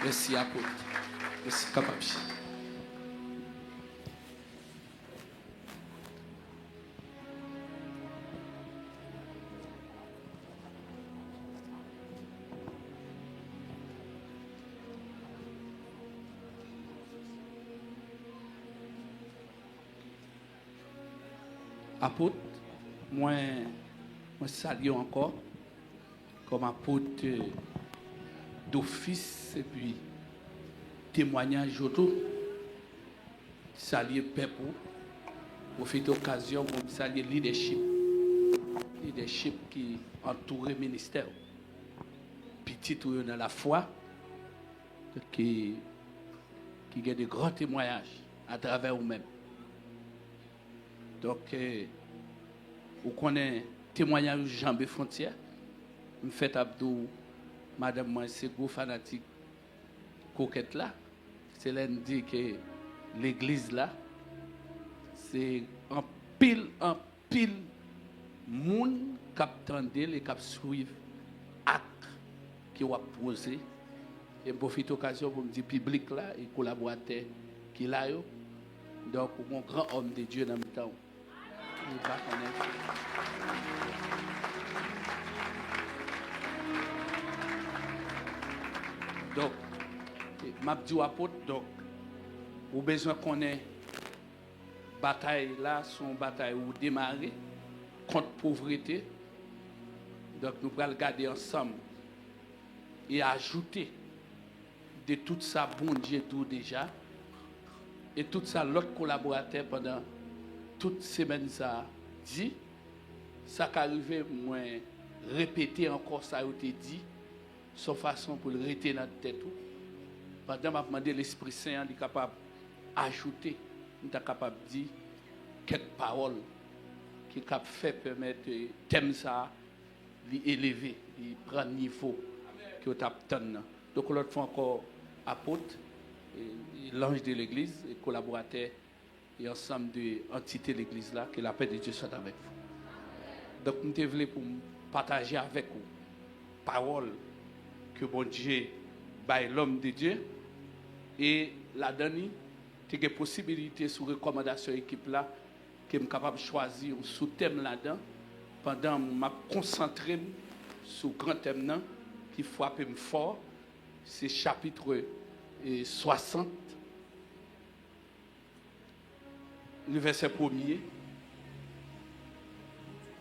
Merci apôtre. Merci capable. Apôtre, moi salue encore comme apôtre d'office et puis témoignage auto. Saluer peuple, profiter d'occasion pour saluer leadership qui entoure le ministère. Petit ou dans la foi, qui a de grands témoignages à travers vous-même. Donc, vous connaissez témoignage Jean-B Frontière. Je fais Abdou, madame, moi, c'est gros fanatique coquette là. C'est là dit que l'église là, c'est un pile monde qui attendent et qui suivent acte qui va poser. Et pour profiter de l'occasion pour me dire public là et collaborateur qui là. Donc, un grand homme de Dieu dans le temps. Donc, m'a dit apôtre, donc, vous avez besoin qu'on ait bataille là, son bataille où démarrer contre la pauvreté. Donc, nous allons regarder ensemble et ajouter de tout ça, bon Dieu, tout déjà, et tout ça, l'autre collaborateur pendant toute semaine, ça dit, ça qui arrive, moi, répéter encore ça, a été dit, sans façon pour le rester dans la tête. Pendant que je demandé l'Esprit Saint, il est capable d'ajouter, il est capable de dire quelques paroles qui est capable de faire permettre thème ça, d'élever, de prendre le niveau que vous avez. Donc, l'autre fois encore, apôtre, l'ange de l'église, et collaborateur, et ensemble de l'entité de l'église là, que la paix de Dieu soit avec vous. Donc, nous voulons pour partager avec vous parole que bon Dieu baille l'homme de Dieu et la dernière, tu as des possibilités sous recommandation de l'équipe là, que je suis capable de choisir un sous-thème là-dedans pendant que je me concentre sur le grand thème là, qui frappe fort, c'est chapitre 60. Le verset 1er.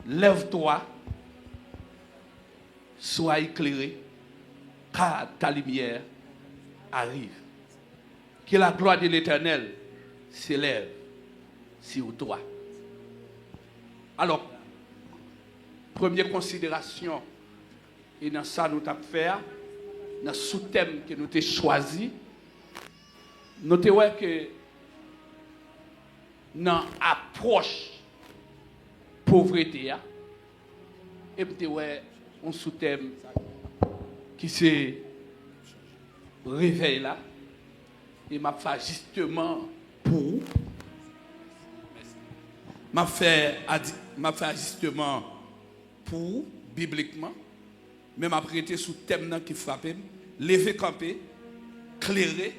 Lève-toi, sois éclairé, car ta lumière arrive. Que la gloire de l'Éternel s'élève sur toi. Alors, première considération, et dans ça nous avons fait, dans le sous-thème que nous avons choisi, nous avons que dans l'approche pauvreté, et nous avons un sous-thème qui se réveille là, et m'a fait justement pour, m'a fait justement pour, bibliquement, mais m'a prêté sous thème qui frappe, lever camper, clairer,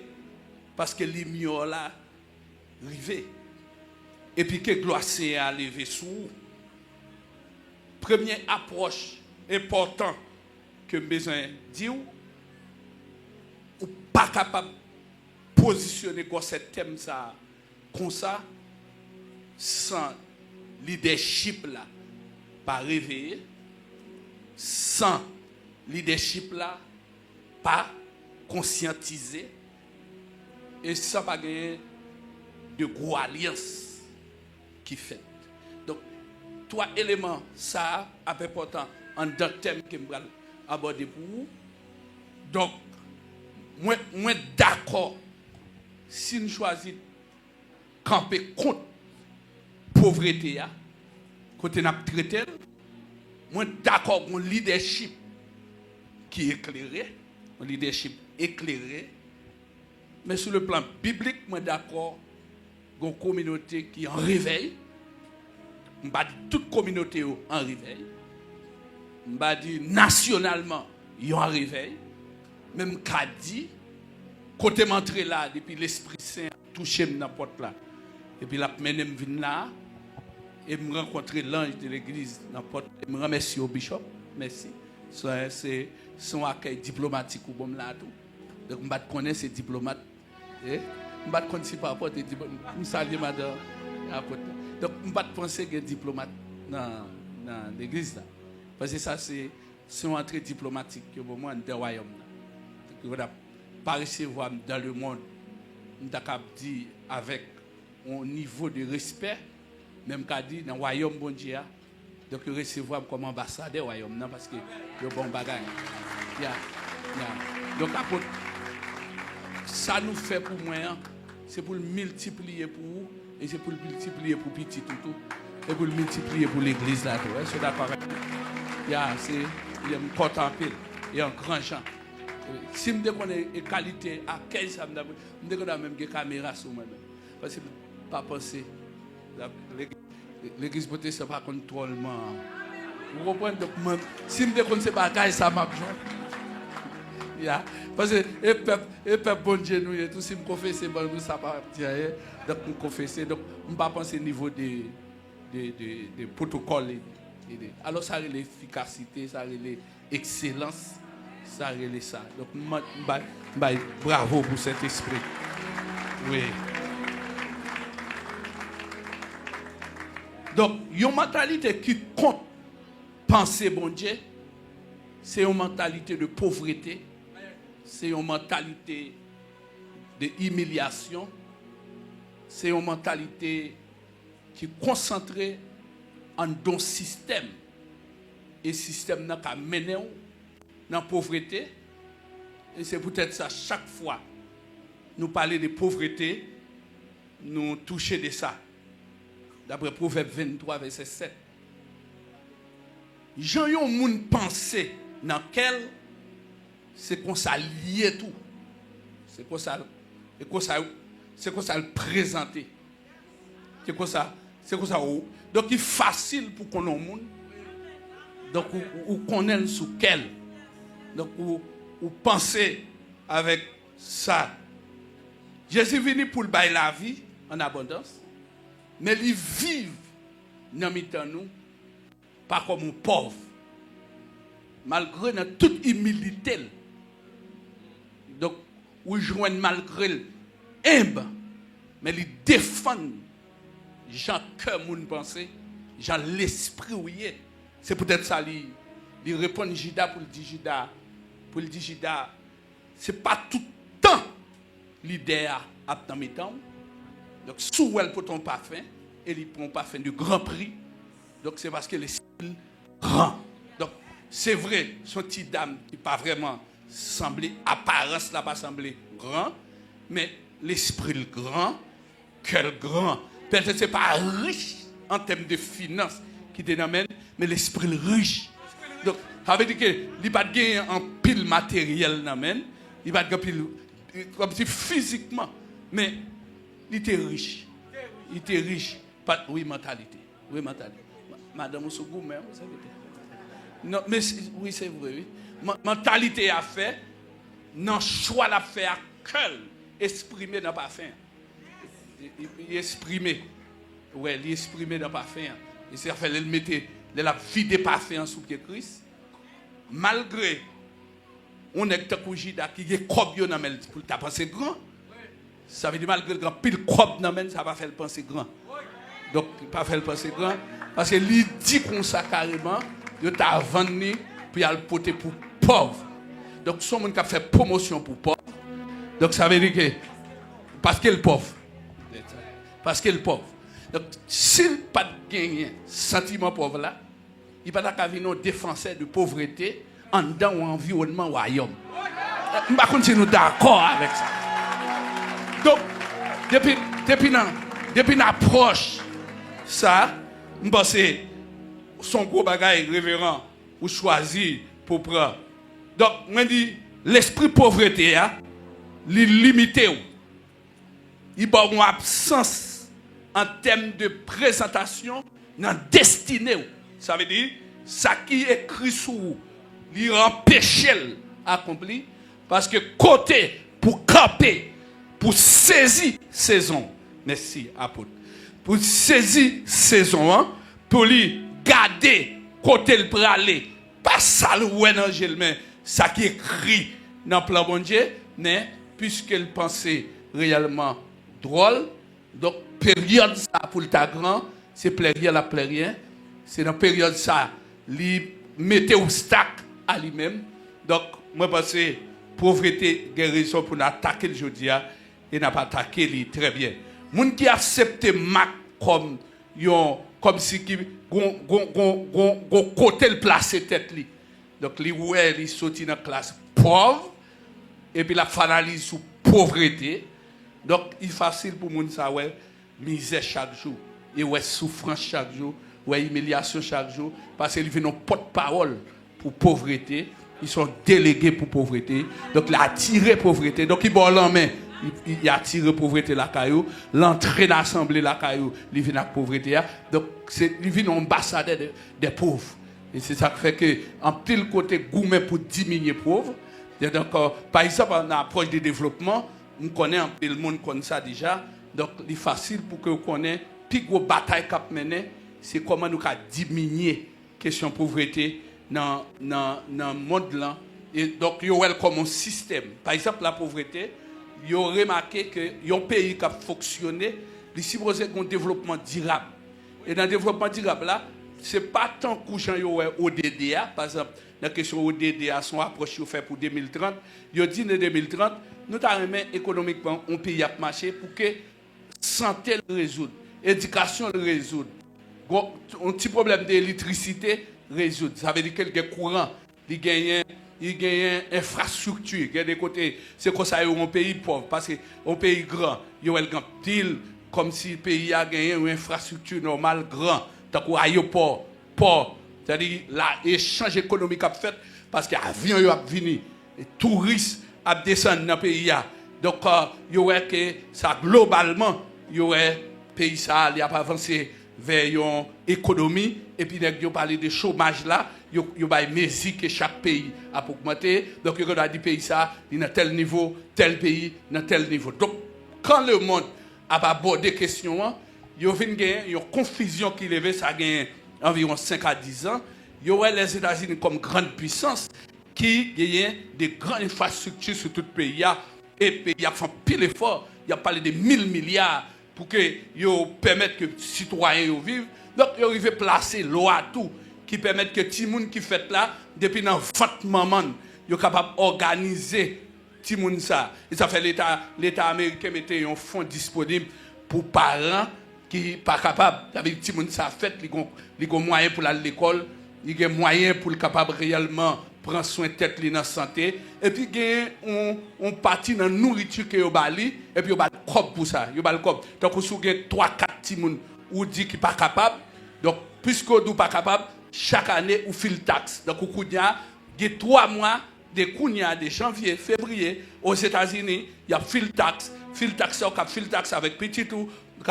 parce que les mieux là, rivé. Et puis que gloire c'est à lever sous. Première approche importante que j'ai besoin de dire, ou pas capable de positionner comme ce thème ça, comme ça, sans leadership là, pas réveiller, sans leadership là, pas conscientiser, et sans pas gagner de gros alliances qui fait. Donc, trois éléments, ça, important, en deux thèmes que je vais aborder pour vous. Donc, moi d'accord, si nous choisissons camper contre la pauvreté, côté nous traité, moi d'accord avec un leadership qui est éclairé, un leadership éclairé, mais sur le plan biblique, moi d'accord, une communauté qui est en réveil. Je ne dis pas toute communauté est en réveil. Je ne dis pas nationalement, ils sont en réveil. Même qu'à dit, côté m'entrer là, depuis l'Esprit Saint touché dans la porte là. Et puis, la mené me venir là, et me rencontrer l'ange de l'église dans la porte. Et me remercier au bishop. Merci. C'est son accueil diplomatique ou bon là tout. Donc, je connais ces diplomates. Je ne connais pas rapport des diplomates. Je salue madame. Donc, je ne pense pas qu'il y a des diplomates dans l'église là. Parce que ça, c'est une entrée diplomatique que au moins dans le royaume. Je ne pas recevoir dans le monde. Je dis avec un niveau de respect, même qu'à dit dans le royaume bon Dieu. Donc, je recevoir comme ambassadeur du royaume, non, parce que c'est un bon bagage. Donc, ça nous fait pour moi, c'est pour le multiplier pour vous, et c'est pour le multiplier pour petit tout, et pour le multiplier pour l'église là. C'est d'accord. Il y a un content pile, il y a un grand champ. Si je connais une qualité à 15 ans, je connais même des caméras sur moi-même. Parce que je ne pas penser. L'église beauté, ce n'est pas contrôlement. Vous comprenez? Donc, si je connais pas bagaille, ça m'a besoin. Parce que le peuple bon Dieu, nous, tout si je confesse, nous, ça va dire. Donc, je confesse. Donc, je ne pas penser au niveau des protocoles. Alors, ça a l'efficacité, ça a l'excellence. Ça relève ça. Donc, bravo pour cet esprit. Oui. Donc, une mentalité qui compte penser bon Dieu, c'est une mentalité de pauvreté, c'est une mentalité d'humiliation, c'est une mentalité qui est concentrée en un système. Et le système n'a qu'à mener dans la pauvreté. Et c'est peut-être ça, chaque fois, nous parler de pauvreté, nous toucher de ça. D'après Proverbe 23, verset 7. Jean yon moun pensé dans quel c'est qu'on ça lié tout. C'est qu'on ça le présenter. C'est qu'on ça. Donc il est facile pour qu'on ait monde. Donc ou connaît sous quel. Donc ou penser avec ça. Jésus est venu pour le bailler la vie en abondance. Mais ils vivent dans nous pas comme un pauvre. Malgré toute humilité. Donc, ils joignent malgré l'humble. Mais ils défendent Jean cœur moun pensée, Jean l'esprit où il est. C'est peut-être ça, il répond Jida pour le dire Jida. Pour le dire Jida, c'est pas tout le temps l'idée à dans mes temps. Donc, sous elle pour ton parfum, et il prend parfum de grand prix. Donc, c'est parce que l'esprit grand. Donc, c'est vrai, son petit dame qui pas vraiment semblé, apparence là pas semblé grand, mais l'esprit grand, cœur grand. Peut-être que ce n'est pas riche en termes de finances qui t'amène, mais l'esprit riche. Donc, ça veut dire qu'il n'y a pas de gain en pile matériel, il n'y a pas de pile comme si physiquement, mais il était riche. Il était riche. Oui, mentalité. Oui, mentalité. Madame Sougou, même, vous savez. Non, mais oui, c'est vrai. Oui. Mentalité à faire, non, choix à faire à cœur, exprimer dans pas fin. Il exprimer. Ouais, il exprimer dans pas fin. Et c'est fait, il mettait la vie de parfum sous pied Christ. Malgré, on est Takujida qui est comme yo namel pour ta penser grand. Ça veut dire malgré le grand pile comme namel, ça va faire le penser grand. Donc, pas faire le penser grand. Parce que lui dit comme ça carrément, il t'a vendu pour y aller porter pour pauvre. Donc, son monde qui a fait promotion pour pauvre. Donc, ça veut dire que, parce qu'il est pauvre. Parce qu'il est pauvre. Donc, s'il n'a pas gagné sentiment pauvre là, il n'y a pas de défenseur de pauvreté en dans l'environnement royaume. Je ne sais pas si nous sommes d'accord avec ça. Donc, depuis l'approche, ça, je pense que son gros bagage révérend ou choisi pour prendre. Donc, je dis, l'esprit pauvreté, il est limité. Il y a une absence en termes de présentation dans la destinée. Ça veut dire, ça qui est écrit sur vous, il empêche l'accomplir. Parce que côté pour camper, pour saisir saison. Merci, apôtre. Pour saisir saison, hein, pour lui garder côté le praler. Pas ça le ouais dans mais ça qui écrit dans le plan bon Dieu, mais puisqu'elle pensait réellement drôle, donc période ça pour le grand, c'est période la rien. C'est dans période ça, lui mettait obstacle à lui-même. Donc moi pense que pauvreté guérison pour attaquer le jeudi et n'a pas attaqué lui très bien. Moun qui accepte Mac comme si qui gon côté le placer tête li. Donc li ouais li sorti dans classe pauvre et puis la finalise sous pauvreté. Donc il est facile pour moun ça ouais misère chaque jour et ouais souffrance chaque jour, ouais humiliation chaque jour parce qu'ils viennent porte-parole pour pauvreté, ils sont délégués pour pauvreté. Donc il a attiré pauvreté. Donc il bon en main il a tiré pauvreté la caillou, l'entrée d'assemblée la caillou, il vient à pauvreté. Donc il vient ambassadeur des pauvres. Et c'est ça qui fait que en pile côté gourmet pour diminuer pauvres. Donc par exemple en approche du développement, on connaît un peu le monde comme ça déjà. Donc il est facile pour que vous connaissiez plus gros bataille qu'a mené, c'est comment nous diminuer question pauvreté dans le monde là. Et donc il y a comme un système. Par exemple la pauvreté, ils ont remarqué que un pays qui a fonctionné, il suppose un développement durable. Et dans le développement durable, là, ce n'est pas tant que les ODDA, par exemple, la question ODDA, son approche fait pour 2030, ils ont dit en 2030, nous avons économiquement un pays à marcher pour que santé le résoudre, éducation le résoudre, un petit problème d'électricité résoudre. Ça veut dire que le courant, il gagne. Il y a une infrastructure, il y a des côtés, c'est comme ça, il y a un pays pauvre, parce qu'un pays grand, il y a un pile, comme si le pays a gagné une infrastructure normale grand, tant qu'un aéroport, port, c'est-à-dire l'échange économique a fait, parce que l'avion a venu, les touristes a descendu dans le pays. Donc, il y aurait que ça, globalement, il y aurait pays ça, il a pas avancé vers une économie, et puis il y a parlé de chômage là, il y a une mesure que chaque pays a augmenté. Donc, il y a dit pays ça, il y a tel niveau, tel pays, dans tel niveau. Donc, quand le monde a abordé la question, il y a une confusion qui levait, ça a gagné environ 5 à 10 ans. Il y a les États-Unis comme grande puissance qui gagnent des grandes infrastructures sur tout le pays. Et le pays a fait pile effort. Il a parlé de 1000 milliards pour que permettent que les citoyens vivent. Donc, il arrive à placer loi tout qui permettent que les gens qui fait là, depuis dans 20 moments, ils sont capables d'organiser les gens ça. Et ça fait l'État américain mettait un fonds disponible pour parents qui ne sont pas capables. Avec les gens ça fait, ils ont moyens pour aller à l'école, ils ont moyens pour être capables réellement prendre soin de tête dans la santé. Et puis, on partit dans la nourriture que vous avez, et puis vous avez le corps pour ça. Vous avez le corps. Donc, vous avez 3-4 petits gens qui disent qu'ils ne sont pas capables. Donc, puisque vous n'êtes pas capable, chaque année, vous faites le taxe. Donc, vous avez 3 mois de janvier, février, aux États-Unis, il y a fil taxe. Fil taxe, fil taxe avec petit tout,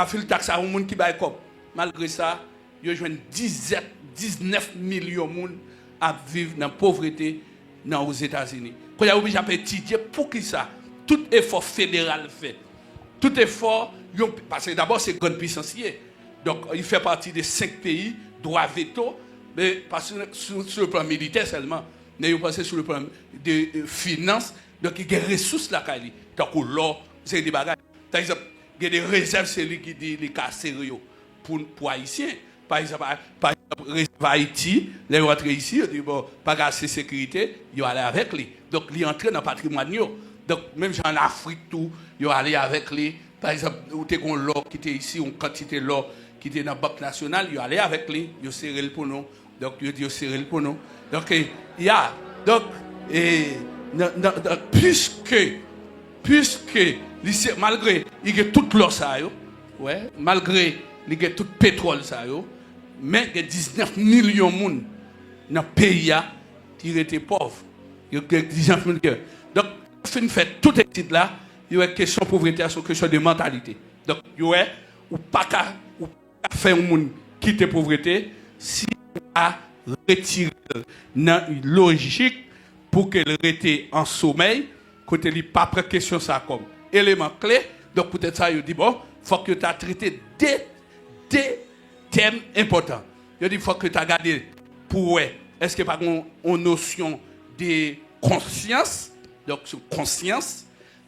fil taxe à un monde qui baille comme. Malgré ça, il y a 19 millions de monde à vivre dans la pauvreté aux États-Unis. Quand il y a obligé à étudier pour qui ça, tout effort fédéral fait. Tout effort, parce que d'abord c'est grande puissance. Donc il fait partie des 5 pays, droit veto, mais pas sur le plan militaire seulement, mais il passe sur le plan de finances. Donc il y a des ressources là, donc l'or, c'est des bagages. Par exemple, il y a des réserves, c'est lui qui dit les cas sérieux pour Haïtiens. Par exemple, Haïti, les rentrés ici, ils disent bon, pas assez de sécurité, ils allaient avec lui. Donc, ils entrent dans le patrimoine. Donc, même en Afrique, tout, ils allaient avec lui. Par exemple, où tu as l'or qui était ici, une quantité d'or qui était dans la Banque nationale, ils allaient avec lui, ils serraient le pour nous. Donc, ils disent serraient le pour nous. Donc, il y a. Donc, puisque malgré il y a toute l'or, ça, ouais, malgré il y a tout le pétrole, ça, mais il y a 19 millions de monde dans le pays qui étaient pauvres. Il y a 19 millions. Donc, fin fait tout étude là, il y a une question de pauvreté, c'est une question de mentalité. Donc, il y a ou pas qu'à faire un monde quitter la pauvreté si on a retiré dans une logique pour qu'elle reste en sommeil, côté li pas prendre question ça comme élément clé. Donc peut-être ça il dit bon, faut que tu as traité des thèmes importants. Il dit faut que tu as regardé pour est-ce que pas une notion de conscience, donc sur conscience.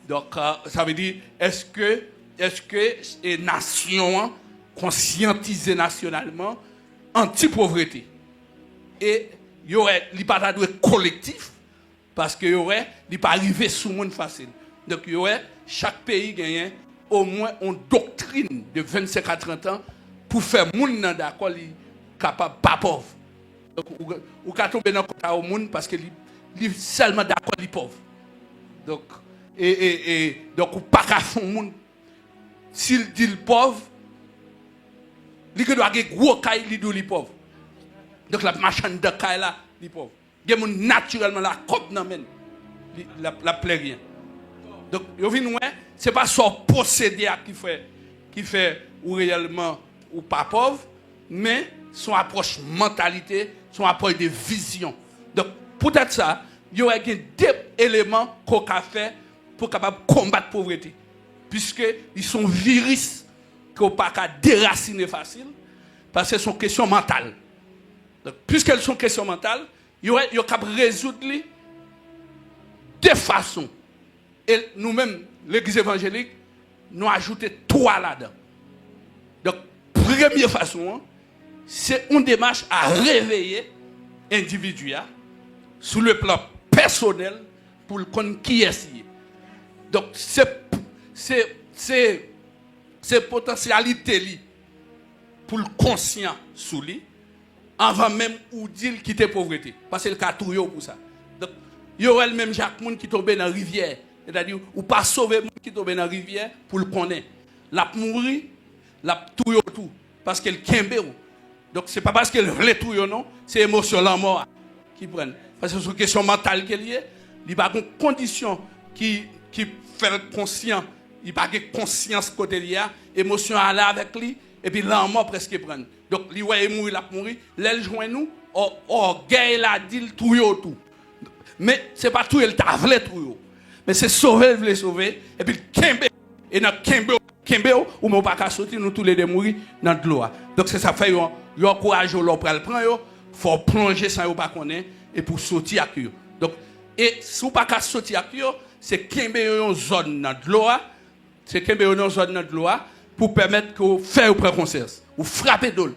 Donc ça veut dire est-ce que les nations conscientisées nationalement anti-pauvreté. Et il y aurait pas collectif parce que il y aurait pas arrivé sous monde facile. Donc il y aurait chaque pays gagne au moins une doctrine de 25 à 30 ans pour faire monde d'accord capable pas pauvre. Donc ou ka tomber dans côté au monde parce que li seulement d'accord les pauvres. Donc donc ou pas ka fond monde s'il dit le pauvre il doit avoir gros caille li do li pauvre. Donc la marchande de caille là li pauvre. Il y a naturellement la coupe nan men la plaît rien. Donc yo vinn ouais c'est pas son possédé qui fait ou réellement ou pas pauvre mais son approche mentalité, son approche de vision. Donc peut-être ça il y aurait deux éléments qu'on a fait pour capable combattre la pauvreté puisque ils sont virus qu'on pas déraciner facile parce que c'est une question mentale. Donc puisqu'elles sont questions mentales, il y a capable résoudre de façons. Et nous-mêmes l'église évangélique nous ajoutons trois là-dedans. Donc première façon, c'est une démarche à réveiller l'individu sur le plan personnel pour le connaître qui est. Donc c'est potentialité pour le conscient sous lui avant même ou dire quitter pauvreté parce que le cas tout pour ça. Donc il y aurait le même Jacques Moun qui tombe dans la rivière, c'est-à-dire ou pas sauver moun qui tombe dans la rivière pour le connaître. La mourir, la tout parce qu'elle kembe. Donc c'est pas parce qu'elle veut tout non, c'est émotion la mort qui prennent parce que c'est une question mentale qui est liée, il pas une condition qui fait conscient, il pas de conscience côté lié, émotion à là avec lui et puis la mort presque prendre. Donc lui ouais mourir la mourir, l'aile joint nous orgueil la dit tout. Mais c'est pas tout elle t'a voulu tout. Mais c'est sauver veut sauver et puis kembe et dans kembe ou mais pas sortir nous tous les deux mourir dans de l'eau. Donc c'est ça fait yo courage l'on prend yo faut plonger sans yo pas connaître et pour sortir à yo. Donc et si ou pas sortir à yo c'est kembe une zone dans de l'eau, c'est kembe une zone dans de l'eau pour permettre que faire prendre conscience ou frapper d'eau.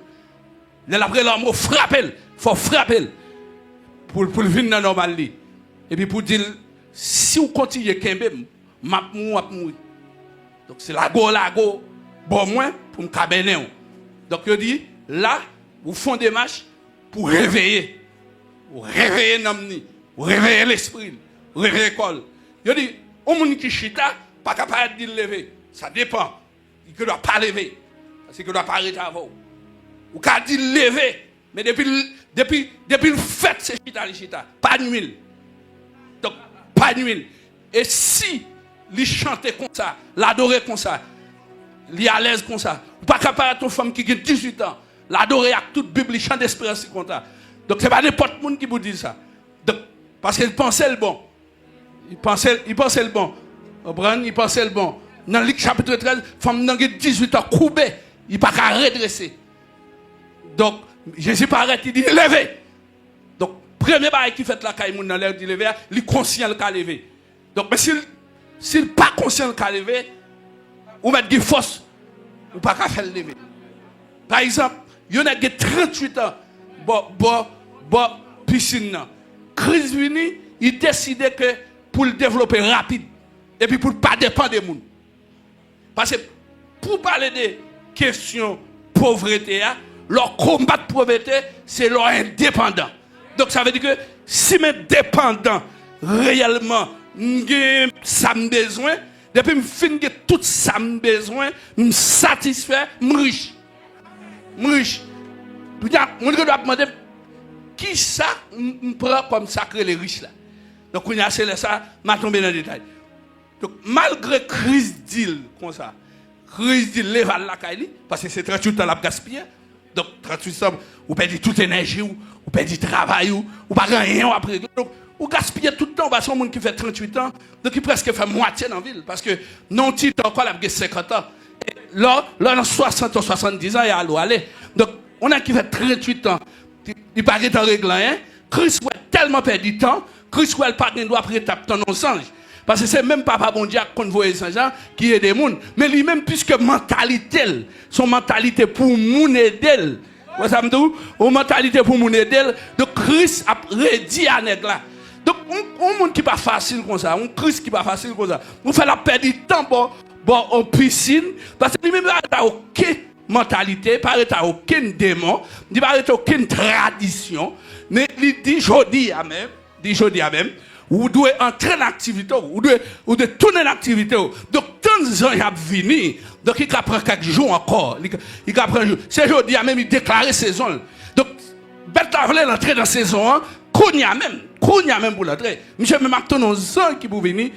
Après l'amour frapper, faut frapper pour venir dans normal li. Et puis pour dire si vous continuez kembe m'a mourir. Donc c'est la go bon moins pour me caberner. Donc je dis là vous font des marches pour réveiller l'âme, pour réveiller l'esprit, pour réveiller l'école. Je dis au monde qui chita pas capable de lever, ça dépend. Il ne doit pas lever parce qu'il ne doit pas arrêter avant. Ou quand dit lever, mais depuis le fait c'est chita, pas nuit. Donc pas nuit. Et si il chantait comme ça, l'adorer comme ça, il est à l'aise comme ça, ou pas capable à ton femme qui a 18 ans, l'adorer avec toute Bible, il chante d'espérance comme ça. Donc c'est pas n'importe qui vous dit ça. Donc, parce qu'il pensait le bon. Il pensait le bon. Il pensait le bon. Dans Luc chapitre 13, femme n'a 18 ans courbée, il n'a pas qu'à redresser. Donc, Jésus paraît, il dit levez. Donc, premier bail qui fait la caille dans l'air dit lever, il est conscient qu'il a levé. Donc, mais s'il n'est pas conscient qu'il a levé, ou mettre des forces, ou pas qu'à faire lever. Par exemple, il y en a 38 ans, piscine. Crise vini, il décide que pour le développer rapide, et puis pour ne pas dépendre des gens. Parce que pour parler de questions pauvreté, leur combat de pauvreté, c'est leur indépendant. Donc ça veut dire que si mes dépendants réellement ça me besoin, depuis que je finis tout ça me besoin, me satisfait, me riche. On doit demander qui ça me prend comme sacré les riches là. Donc on a c'est ça, m'a tombé dans le détail. Donc malgré crise deal comme ça, crise deal lève à la caille parce que c'est 38 ans la gaspiller. Donc 38 ans, vous perdez toute énergie, vous perdez travail, ou pas rien après. Donc Ou gaspiller tout le temps, parce que monde qui fait 38 ans, donc qui presque fait moitié dans la ville. Parce que non, titre encore, il a 50 ans. Et là, dans 60 ou 70 ans, il y a à aller. Donc, on a qui fait 38 ans, il pas en règle, hein. Christ a tellement perdu du temps, Christ a pas de droit après taper dans nos anges. Parce que c'est même papa bon Dieu qu'on voit Saint-Jean qui est des gens. Mais lui-même, puisque mentalité, son mentalité pour moun aider. Vous savez, une mentalité pour moun aider. Donc, Christ a redit à nèg là. Donc, un monde qui n'est pas facile comme ça, un Christ qui n'est pas facile comme ça, on fait la perdre du temps en piscine, parce que lui-même, il n'a aucune mentalité, il n'a aucun démon, il n'a aucune tradition, mais il dit, je dis à même, vous devez entrer dans l'activité, vous devez tourner l'activité. Donc, tant de gens qui viennent, donc il prend quelques jours encore, il prend un jour. C'est aujourd'hui, même, il déclare saison. Donc, bête la voulait entrer dans la saison 1, qu'on y a même pour l'entrée. Monsieur, même acteur nos gens qui vous venir,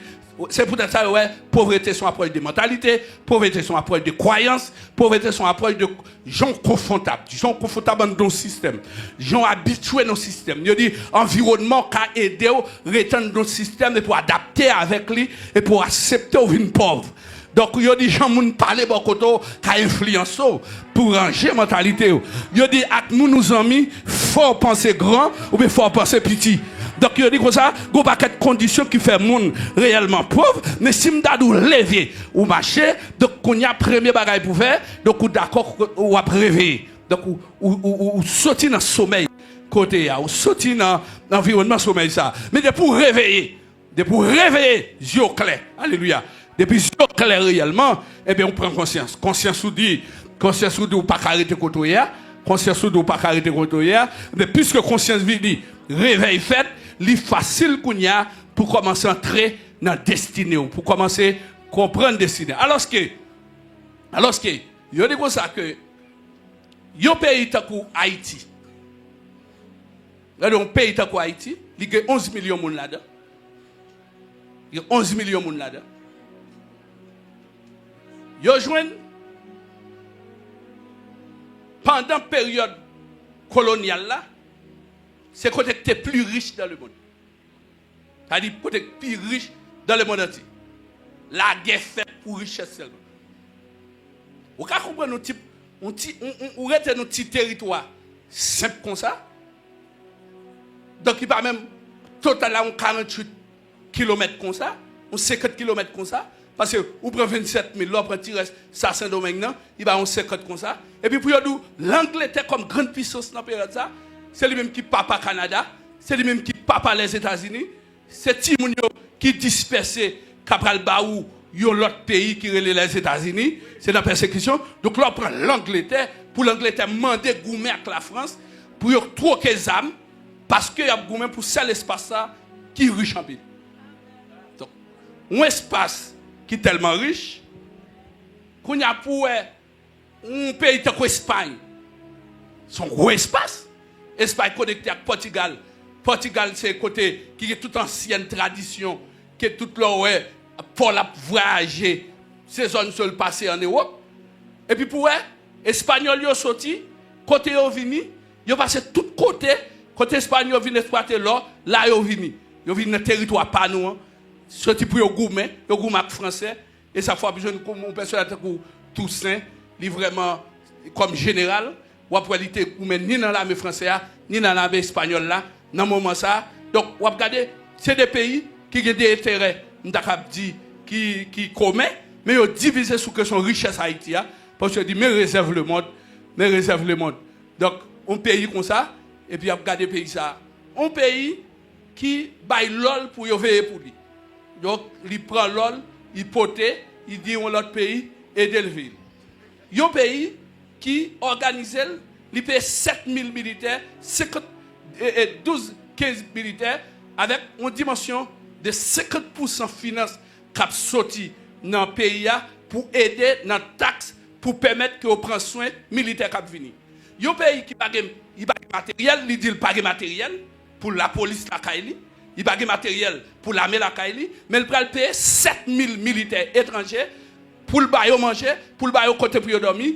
c'est peut-être ça, ouais, pauvreté son approche de mentalité, pauvreté son approche de croyance, pauvreté son approche de gens confortables dans le système, gens habitués dans le système. Il dit, environnement qui a aidé à retenir dans le système et pour adapter avec lui et pour accepter une pauvre. Donc, il y a des gens qui parlent beaucoup qui influencent pour ranger la mentalité. Il y a des actes, nous amis, faut penser grand ou bien faut penser petit. Donc, il y a dit comme ça, il y a pas de conditions qui fait monde réellement pauvre, mais si vous lever ou marcher, donc, on y a premier bagage pour faire, donc, vous d'accord, ou à réveiller. Donc, ou sortir dans le sommeil, côté, ou sortir dans l'environnement sommeil, ça. Mais de pour réveiller, yeux clairs. Alléluia. Depuis yeux clairs réellement, eh bien, on prend conscience. Conscience ou dit ou pas arrêter côté, conscience ou pas arrêter côté, mais puisque conscience dit, réveil fait, li facile qu'on y a pour commencer à entrer dans la destinée, pour commencer à comprendre la destinée. Alors que, il y a des choses que, il y a un pays comme Haïti. Il y a un pays comme Haïti, il y a 11 millions de monde là-dedans. Il y a 11 millions de monde là-dedans. Il y a pendant la période coloniale là, c'est côté que tu es plus riche dans le monde. C'est-à-dire côté plus riche dans le monde entier. La guerre faite pour richesse seulement. Vous comprenez on reste dans petit territoire simple comme ça. Donc il pas même totalement 48 km comme ça, ou 50 km comme ça. Parce que vous prenez 27 000, l'autre reste ça Saint-Domingue, il va en 50 comme ça. Et puis pour vous, l'Angleterre comme grande puissance dans la période ça, c'est lui-même qui papa Canada, c'est lui-même qui papa les États-Unis, c'est Timounio qui dispersé Capral Baou, l'autre pays qui relève les États-Unis, c'est la persécution. Donc là, on prend l'Angleterre, pour l'Angleterre demander goumer avec la France, pour y troquer les âmes, parce qu'il y a goumer pour seul espace qui est riche en ville. Donc, un espace qui est tellement riche, qu'on y a pour un pays comme l'Espagne, son gros espace. Espagne connecté avec Portugal. Portugal, c'est un côté qui est toute ancienne tradition, qui est toute là, ouais, pour la voyager, ces zones sur le passé en Europe. Et puis pour les Espagnols, ils sont sortis, côté ils sont venus, ils ont passé tout côté Espagnol, ils viennent exploiter là, là ils sont venus. Ils viennent dans le territoire pas nous, sorti pour les gourmets, les gourmets français, et ça fait besoin de mon personnage pour Toussaint, il est vraiment comme général. Ou après, ni dans l'armée française, ni dans l'armée espagnole, là, dans ce moment ça. Donc, vous regardez, c'est des pays qui ont des intérêts, qui commettent, mais ils ont divisé sur que son richesse Haïti, parce qu'ils disent, mais réserve le monde. Donc, un pays comme ça, et puis vous regardez le pays ça. Un pays qui baille l'ol pour y veiller pour lui. Donc, il prend l'ol, il pote, il dit, on l'autre pays, aider le ville. Il y a un pays qui organise, il paye 7 000 militaires, 12-15 militaires, avec une dimension de 50% finance qui a sorti dans le pays pour aider dans la taxe, pour permettre qu'on prenne soin militaires qui viennent. Il y a un pays qui n'a pas de matériel, il dit qu'il n'a pas de matériel pour la police, la Kaili, il n'a pas de matériel pour l'armée, la Kaili, mais il va payer 7 000 militaires étrangers pour le bailler manger, pour le bailler côté pour dormir.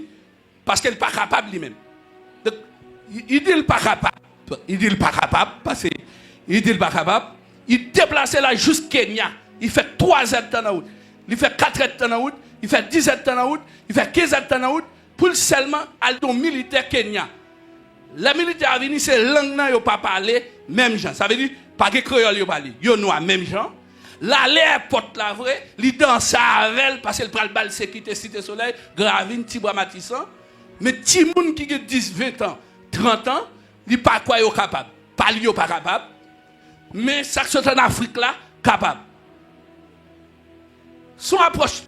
Parce qu'elle n'est pas capable lui-même. Donc, il dit qu'il n'est pas capable. Il dit qu'il n'est pas capable. Parce qu'il dit qu'il n'est pas capable. Il déplace là jusqu'à Kenya. Il fait 3 heures de temps en route. Il fait 4 heures de temps en route. Il fait 10 heures de temps en route. Il fait 15 heures de temps en route. Pour seulement aller au militaire Kenya. Les militaires à venir, c'est langue nan yo pas parler même gens. Ça veut dire pas que créole yo parler. Yo noir même gens. Là l'airport la vrai, li danse avec parce qu'elle prend le bal sécurité Cité Soleil, Gravine, Tibra Matissan. Mais ti moun qui a 10, 20 ans, 30 ans, li pas quoi yo capable. Pas li yo pas capable. Mais ça qui sont en Afrique là capable. Son approche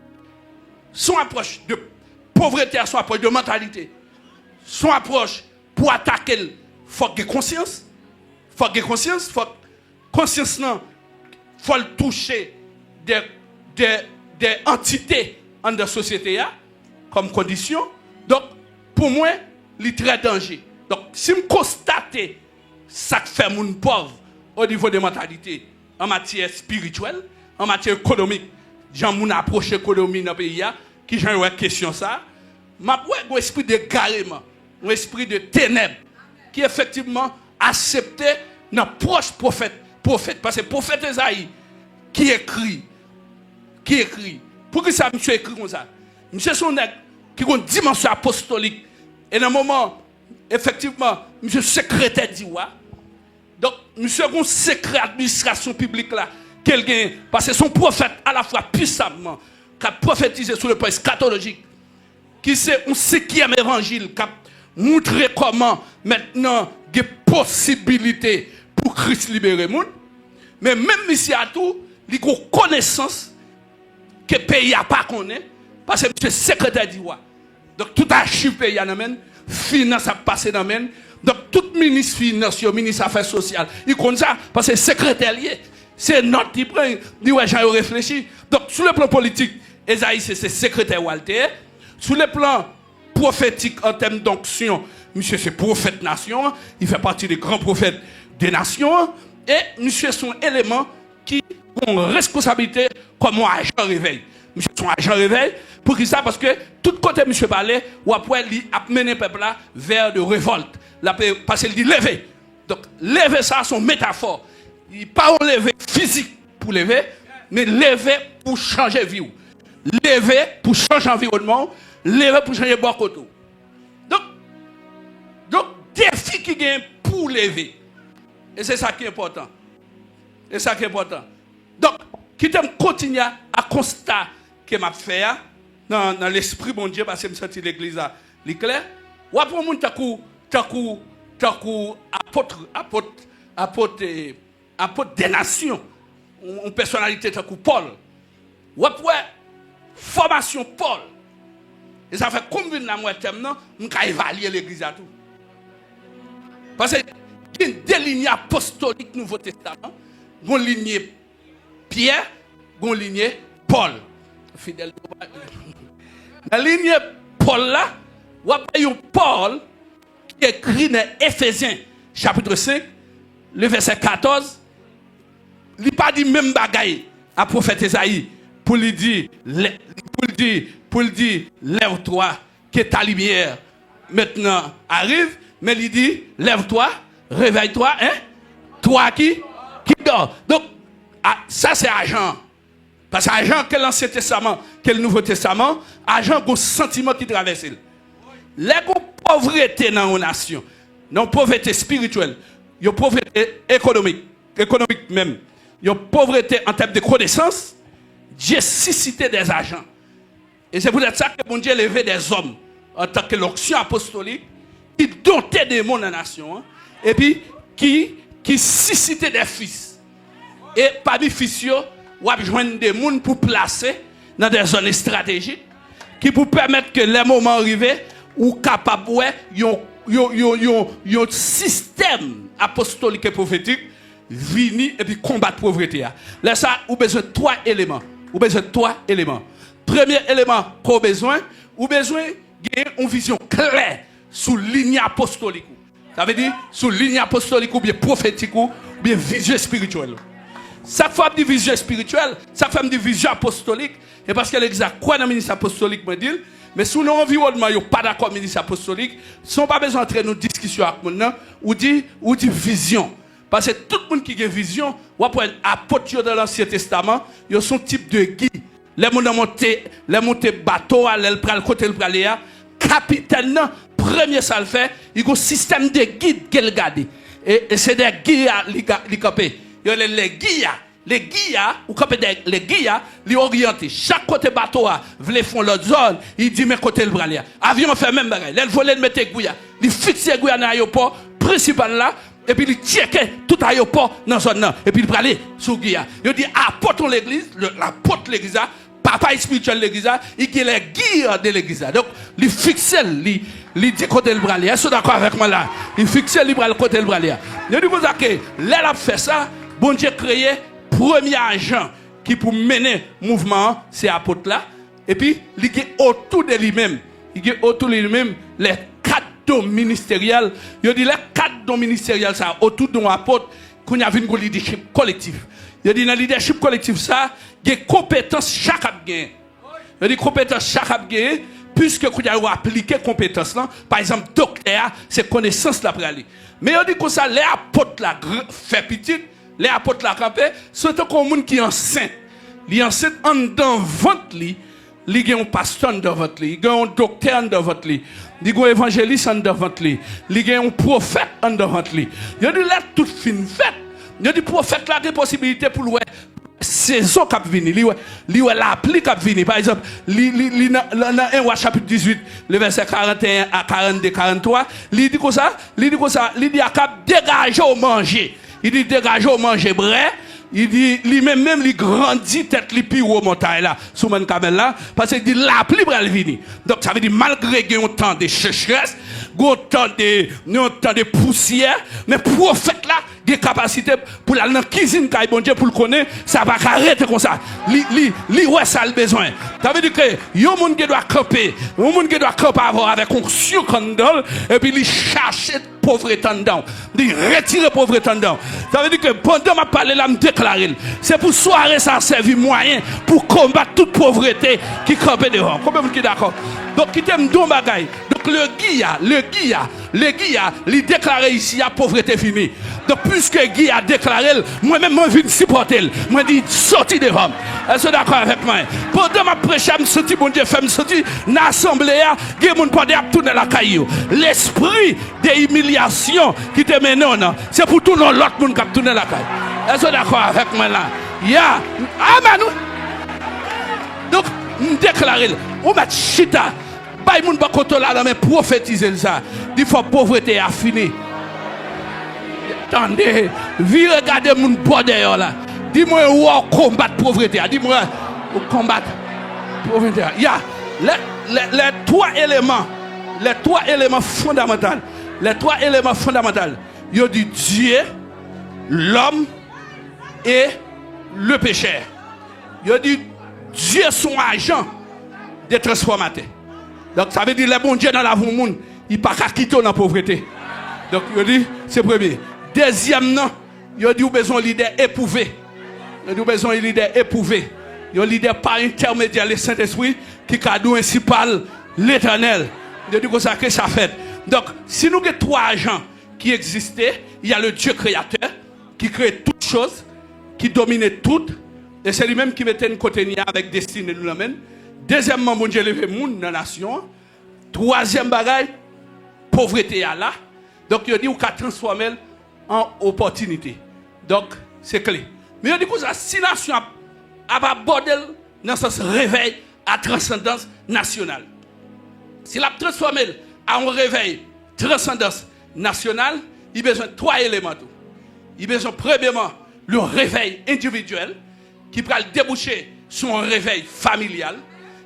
de pauvreté, son approche de mentalité, son approche pour attaquer, il faut que conscience, faut conscience non, faut le toucher des entités en la société comme condition. Donc pour moi, il est très dangereux. Donc si je constate ça fait mon pauvre au niveau des mentalités en matière spirituelle, en matière économique, j'ai mon approche économique dans le pays qui j'ai une question ça, m'a un esprit de carrément, un esprit de ténèbres qui effectivement accepté dans proche prophète parce que prophète Esaïe qui écrit pour que ça monsieur écrit comme ça, monsieur son nègre qui a une dimension apostolique et dans un moment effectivement monsieur secrétaire d'Iwa. Donc monsieur a un secret administration publique là quelqu'un parce que son prophète à la fois puissamment qui a prophétisé sur le plan eschatologique, qui c'est un 5e évangile qui a montré comment maintenant il y a possibilité pour Christ libérer le monde. Mais même ici à tout, il y a une connaissance que le pays n'a pas connaît parce que monsieur secrétaire d'Iwa. Donc tout archive pays a même, finance a passé dans même. Donc tout ministre finance, ministre affaires sociales, il connaît ça parce que secrétaire lié. C'est notre qui prend, dit ouais, j'ai réfléchi. Donc sur le plan politique, Esaïe c'est secrétaire Walter. Sur le plan prophétique en termes d'onction, monsieur c'est prophète nation, il fait partie des grands prophètes des nations. Et monsieur son élément qui ont responsabilité comme un agent réveil. Monsieur son agent réveil, pour qui ça? Parce que tout côté monsieur parlait, ou après il a mené le peuple là vers de révolte. Parce qu'il dit lever. Donc lever ça son métaphore. Il n'est pas lever physique pour lever, mais lever pour changer vie. Lever pour changer environnement, lever pour changer bon côté. Donc défi qui gagne pour lever. Et c'est ça qui est important. Et ça qui est important. Donc, qui t'aime continuer à constater que m'a fait dans l'esprit bon Dieu parce que me senti l'église là, clair. Ou après mon takou apôtre des nations, une personnalité takou Paul. Ou après formation Paul. Et ça fait combien de moi thème non, on peut évaluer l'église à tout. Parce que il y a deux lignes apostoliques Nouveau Testament, une ligne Pierre, une ligne Paul. Fidèle. La ligne Paul là, ou après un Paul qui écrit dans Éphésiens chapitre 5, le verset 14, il n'a pas dit même bagaille à prophète Esaïe pour lui dire lève-toi que ta lumière maintenant arrive, mais il dit lève-toi, réveille-toi, hein? Toi qui dort. Donc ça c'est agent. Parce que agent que l'Ancien Testament, que le Nouveau Testament, agent a un sentiment qui traverse. La pauvreté dans une nation, non pauvreté spirituelle, il y a pauvreté économique même, il y a pauvreté en termes de connaissances, Dieu suscité des agents. Et c'est pour ça que mon Dieu a levé des hommes en tant que l'onction apostolique qui dotaient des mondes en nation, et puis qui suscitaient des fils. Et parmi les fils, ou a besoin des gens pour placer dans des zones stratégiques qui pour permettre que les moments arrivés ou capable un système apostolique et prophétique venir et puis combattre la pauvreté. Là ça ou besoin de 3 éléments. Premier élément qu'on besoin d'avoir une vision claire sur ligne apostolique. Ça veut dire sur ligne apostolique ou bien prophétique ou bien vision spirituelle. Ça fait une vision spirituelle, ça fait une vision apostolique. Et parce que l'église quoi dans le ministère apostolique me dit, mais sous l'environnement, il n'y a pas d'accord ministère apostolique, ils n'ont pas besoin d'entrer dans une discussion avec nous, ou dit vision. Parce que tout le monde qui a une vision, ou après apôtre dans l'Ancien Testament, il y a son type de guide. Les gens montent bateau, les prennent le côté, le prennent capitaine, premier ça le fait, il y a un système de guide qu'elle garde. Et c'est des guides qui campent. Il y a les guides. Les guides, ou les guides, ils orientent. Chaque côté bateau, veut faire l'autre zone, il dit mais côté le prennent. Avion fait même bagaille. Les volets mettent les guides. Ils fixent les guides dans l'aéroport principal là. Et puis il checkait tout l'aéroport dans la zone. Et puis il prend sur guide. Il dit apporte l'église, l'apporte l'église. Papa spirituel de l'église, il est le guide de l'église. Donc, il fixe, il dit côté le bras. Est-ce que d'accord avec moi là? Il fixe, il bras le côté le bras. Je dis que là, il fait ça, bon Dieu créé premier agent qui pour mener le mouvement, c'est l'apôtre là. Et puis, il est autour de lui-même. Il est autour de lui-même les 4 dons ministériels. Je dis les 4 dons ministériels, ça, autour de l'apôtre, qu'on y a une leadership collectif. Je dis dans le leadership collectif, ça, il y a des compétences chaque gain. Il y a des compétences chaque gain, puisque vous avez appliqué compétences là. Par exemple, docteur, c'est connaissance là pour aller. Mais on dit que ça, les apôtres là, fait petit, les apôtres là, campé, c'est un monde qui est enceinte. Il est enceinte en dans votre lit. Il y a un pasteur dans votre lit. Il y a un docteur dans votre lit. Il y a un évangéliste dans votre lit. Il y a un prophète dans votre lit. Il y a dit là, tout fin fait. Il y a des prophètes là, des possibilités pour le saison qui vient. Il y a l'appli qui vient. Par exemple, dans 1 chapitre 18, le verset 41 à 42, 43, il dit comme ça, il dit qu'il y a qu'à dégager au manger. Il dit dégager au manger vrai. Il dit, lui-même, il grandit tête li pi au montagne là, sous mon camel là, parce qu'il dit l'appli pral vini. Donc ça veut dire malgré qu'il y a un temps de sécheresse, un temps de poussière, mais prophète là, il a capacité pour aller dans la cuisine quand bon Dieu pour le connaître, ça va arrêter comme ça. Ouais ça le besoin. Ça veut dire que y a un monde qui doit camper, un monde qui doit camper avec un surcandole et puis il cherche pauvreté dedans. Il retire pauvreté dedans. Ça veut dire que pendant ma parole là me déclarer, c'est pour soirée ça servir moyen pour combattre toute pauvreté qui campe devant. Combien de monde qui d'accord? Donc qui t'aime don bagaille. Donc le guia, il déclaré ici la pauvreté finie. Donc puisque Guy a déclaré, moi-même je viens supporter. Moi je dis sorti devant. Est-ce que d'accord avec moi? Pendant ma prêche, je me sorti, mon Dieu fait me sortir dans l'assemblée, il y a des gens qui tourner la caillou. L'esprit d'humiliation qui te mène, c'est pour tout l'autre monde qui tourner la caillou. Est-ce que d'accord avec moi là? Ya, amen. Donc, je déclare, on met chita. Pas moun ba koto là mais prophétiser ça. Il faut pauvreté à fini. Attendez, vi regarder moun bordel là. Dis-moi où combattre pauvreté. Dis-moi où combattre pauvreté. Il y a les 3 éléments. Les 3 éléments fondamentaux. Les 3 éléments fondamentaux. Il y a du Dieu, l'homme et le pécheur. Il y a du Dieu son agent de transformateur. Donc ça veut dire les bons dieux dans la vie monde, il pas qu'à quitter dans la pauvreté. Donc il dit c'est premier. Deuxième non, il dit besoin de leader éprouvé. Il dit besoin de leader éprouvé. Il leader par intermédiaire le Saint-Esprit qui cadeau ainsi parle l'Éternel. Il dit que ça fait. Donc si nous avons 3 agents qui existaient, il y a le Dieu créateur qui crée toutes choses, qui domine tout, et c'est lui-même qui mettait une côté avec destinée nous l'amène. Deuxièmement, mon Dieu levé monde dans la nation. Troisième bagaille, pauvreté à là. Donc il dit qu'on peut transformer en opportunité. Donc c'est clé. Mais il dit que si la nation a abordé dans ce réveil à transcendance nationale. Si la transforme en réveil transcendance nationale, il a besoin de 3 éléments. Il a besoin premièrement le réveil individuel qui peut déboucher sur un réveil familial.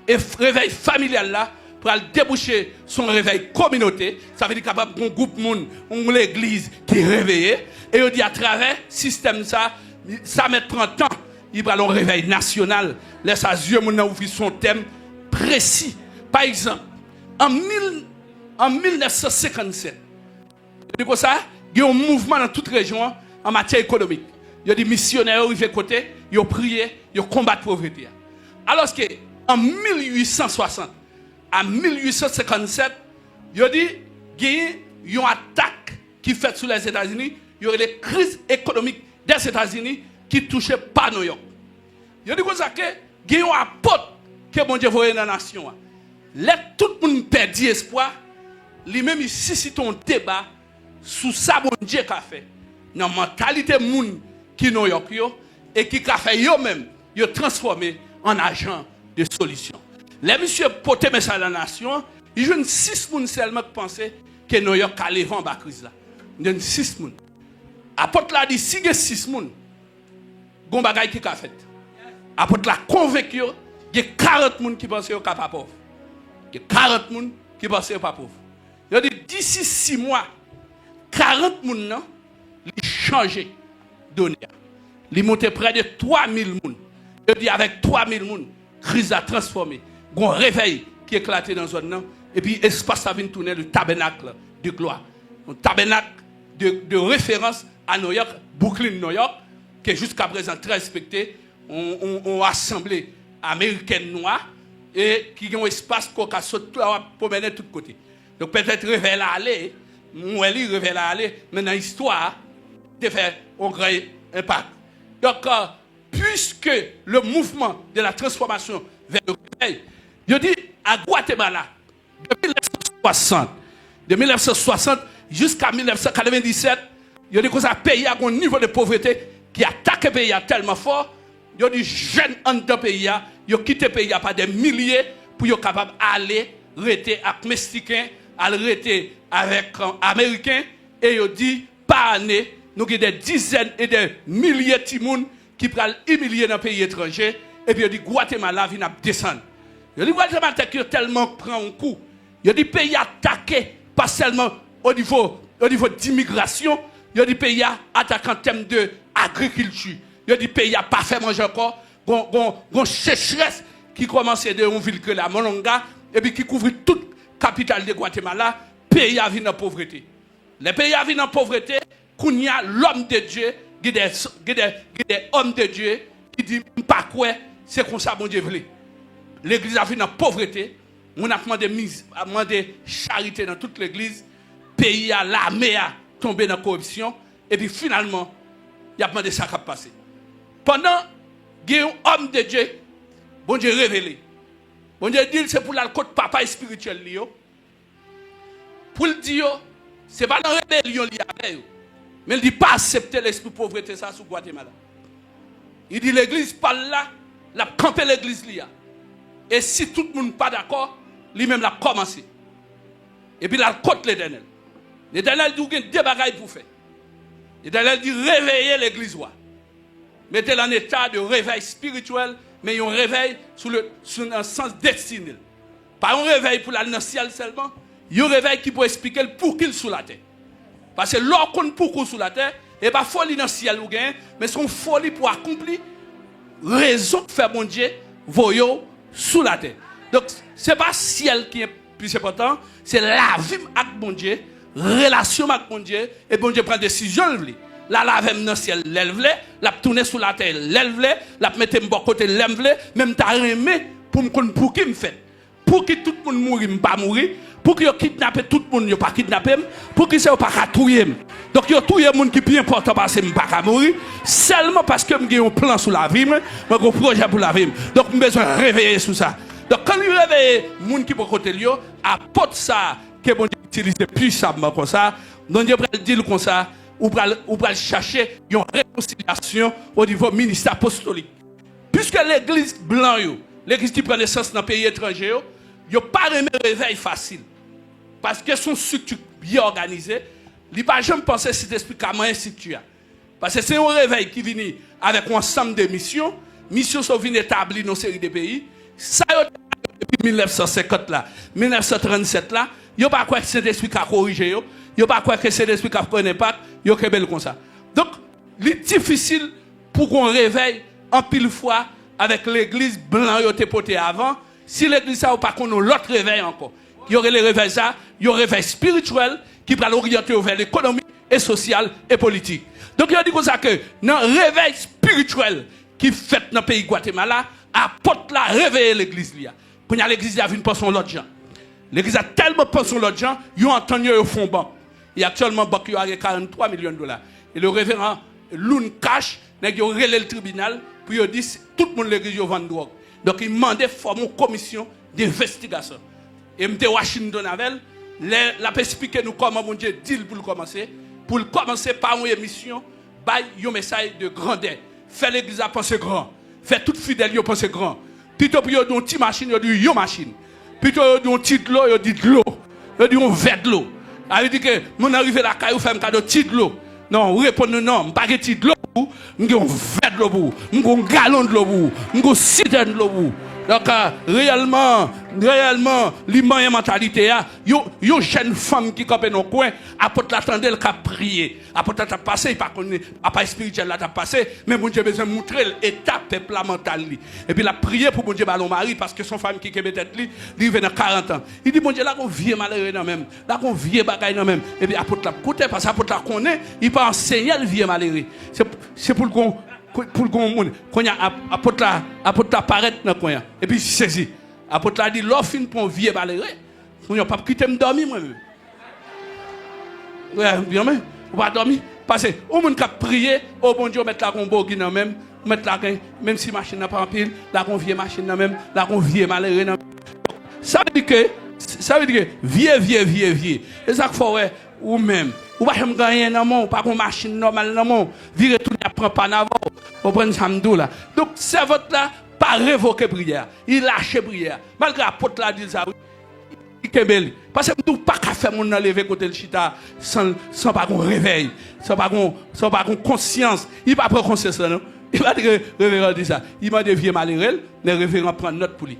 Et réveil familial là, pour déboucher son réveil communauté, ça veut dire qu'il y a un groupe de monde, l'église qui est réveillée. Et on dit à travers le système ça met 30 ans. Il va un réveil national. Laisse à Dieu ouvrir son thème précis. Par exemple, en 1957, il y a un mouvement dans toute région en matière économique. Il y a des missionnaires qui arrivent côté, ils ont prié, ils ont combattu la pauvreté. Alors que en 1860 à 1857, il y a dit qu'il y a une attaque qui fait sur les États-Unis il y aurait les crises économiques des États-Unis qui touchaient pas New York. Il dit comme ça que il y a un apôtre que bon Dieu voyait dans la nation. Tout le monde perd espoir, lui-même il suscite un débat sur ça bon Dieu qu'a fait. Dans la mentalité des gens qui New York et qui a fait eux-mêmes, ils ont transformé en agent de solution. Les messieurs portent ça à la nation, ils ont 6 personnes seulement qui pensaient que New York allait vendre la crise là. Il y a 6 personnes. Apôtre là dit si il y a 6 personnes, il y a un bagage qui a fait. Apôtre là convaincu, il y a 40 personnes qui pensent qu'ils ne sont pas pauvres. Il y a 40 personnes qui pensent qu'ils ne sont pas pauvres. Il a dit d'ici 6 mois, 40 personnes ils changé donné. Ils monté près de 3000 personnes. Il dit avec 3000 personnes, la crise a transformé. Il y a un réveil qui éclaté dans la zone. Et puis l'espace a venu tourner le tabernacle de gloire. Un tabernacle de référence à New York, Brooklyn, New York, qui est jusqu'à présent très respecté. On assemblée américaine noire et qui ont un espace qu'on a sauté pour mener de tous côtés. Donc peut-être réveil à aller, moi réveil à aller, mais dans l'histoire, de faire un grand impact. Donc, puisque le mouvement de la transformation vers le réveil, je dis à Guatemala, de 1960 jusqu'à 1997, je dis que ça pays a un niveau de pauvreté qui attaque le pays tellement fort. Il y a des jeunes en deux pays, ils ont quitté le pays par des milliers pour être capables d'aller rester avec Mexicains, aller rester avec Américains. Et ils ont dit, par année, nous avons des dizaines et des milliers de gens qui prennent humilier dans les pays étrangers. Et puis ils ont dit, Guatemala vient descendre. Ils ont dit, Guatemala tellement prend un coup. Ils ont dit, pays attaqué, pas seulement au niveau d'immigration, ils ont dit, pays attaqué en termes d'agriculture. Il y a des pays qui n'ont pas fait manger encore. Il y a une sécheresse qui commence de une ville que la Mononga et puis qui couvre toute la capitale de Guatemala. Le pays a vu dans la pauvreté. Les pays a vu dans la pauvreté, qu'il y a l'homme de Dieu, il y a des hommes de Dieu qui disent pas quoi, c'est comme ça, mon Dieu veut. L'église a vu dans la pauvreté. On a demandé charité dans toute l'église. Le pays a l'armée a tombé dans la corruption. Et puis finalement, il y a demandé ça qui a passé. Pendant qu'il y a un homme de Dieu, bon Dieu révélé. Bon Dieu dit c'est pour la côte papa spirituel. Pour le dire, ce n'est pas dans la rébellion liée avec eux. Mais il dit pas accepter l'esprit de pauvreté ça sur Guatemala. Il dit l'église parle là, la camper l'église là. Et si tout le monde n'est pas d'accord, lui-même l'a commencé. Et puis la côte l'éternel. L'éternel dit qu'il y a deux bagailles pour faire. L'éternel dit réveiller l'église. Mettez-la en état de réveil spirituel, mais un réveil sur un sens destiné. Pas un réveil pour aller dans le ciel seulement, un réveil qui peut expliquer pour qu'il sous la terre. Parce que lorsqu'on pour sous la terre, et pas folie dans le ciel ou gain, mais son folie pour accomplir raison de faire mon Dieu, voyons sous la terre. Donc, ce n'est pas le ciel qui est plus important, c'est la vie avec mon Dieu, relation avec mon Dieu, et mon Dieu prend décision. La lave dans le ciel, l'élève, la tourner sous la terre, l'élève, la mettre de côté, l'élève, même ta remet pour qui me fait. Pour que tout le monde mourir, pas mourir. Pour que kidnappe tout le monde, pas kidnapper. Pour que ça pas tuer. Donc il y a tout le monde qui est bien important parce que je ne pas mourir. Seulement parce que j'ai un plan sur la vie, j'ai un projet pour la vie. Donc j'ai besoin de réveiller sur ça. Donc quand il réveille les gens qui sont côté lui, apporte ça que bon Dieu utilise puissamment comme ça. Donc Dieu va dire comme ça. Ou pour chercher une réconciliation au niveau ministère apostolique. Puisque l'église blanche, l'église qui prend naissance dans les pays étrangers, il n'y a pas de réveil facile. Parce que son structure bien organisée, il n'y a pas jamais pensé cet esprit comment instituer. Parce que c'est un réveil qui vient avec un ensemble de missions. Missions sont venues établies dans une série de pays. Ça, depuis 1950 là, 1937 là, il n'y a pas quoi que cet esprit a corrigé. Il n'y a pas quoi que cet esprit ne connaît pas, il y a que belle comme ça. Donc, il est difficile pour qu'on réveille en pile fois avec l'église blanche qui était portée avant. Si l'église n'a pas qu'on a l'autre réveil encore. Il y aurait le réveil ça, il y aurait le réveil spirituel qui va l'orienter vers l'économie et sociale et politique. Donc, il a dit comme ça que dans le réveil spirituel qui fait dans le pays Guatemala, apporte la réveiller l'église. Pour l'église, il y a une personne l'autre gens. L'église a tellement pensé l'autre gens, ils ont entendu au fond banque. Et actuellement, banque a 43 millions de dollars. Et le révérend Loun Cash, il a relé le tribunal pour lui dire tout le monde l'église vend drogue. Donc il demandait former une commission d'investigation. Et M. Washington avec la expliquer nous comment mon Dieu dit pour commencer. Pour commencer par une émission, par un message de grandeur. Faire l'église penser grand. Faire tout fidèle penser grand. Plutôt pour une petite machine, il dit une machine. Plutôt pour une petite l'eau, il dit de l'eau. Il dit un verre de l'eau. Il dit que mon arrivé la caille, fait un cadeau de petite l'eau. Non, répondez non, je ne pas de petite l'eau. Je vais un verre de l'eau. Je vais un gallon de l'eau. Je vais un citerne de l'eau. Donc, réellement, l'immense mentalité, il y a une jeune femme qui est dans le coin, apporte l'attendre, elle a prié. Apporte la passé, pas spirituel, la passé, mais mon Dieu a besoin de montrer l'état peuple mental. Et puis, il a prié pour mon Dieu, mon mari, parce que son femme qui est tête, il vient à 40 ans. Il dit, mon Dieu, là, qu'on vient malheureux dans même, là, qu'on vient bagaille dans même. Et puis, apporte la côté, parce que apporte la connaît, il peut enseigner le vieux malheureux. C'est pour le pour le monde qu'on a apporte la paraître dans coin et puis saisi apporte la dit l'offre pour vieux malheureux on n'a pas quitter me dormir moi même ouais bien mais on va dormir parce que au monde qui a prié au bon Dieu mettre la combo qui dans même mettre la même si machine n'a pas en pile la convier machine dans même la convier malheureux dans ça veut dire que vieux et ça qu'il faut ouais ou même ou pas jamais gagner dans mon pas une machine normale dans mon virer tout prend pas n'avant on prend samedi là donc c'est votre là pas révoquer prière il lâche prière malgré apôtre là dit ça il kembel parce que nous pas qu'à faire mon lever côté le chita sans pas qu'on réveil sans pas qu'on conscience il pas prendre conscience là non il va dire révérend dit ça il m'a dévié malheureux les révérend prend note pour lui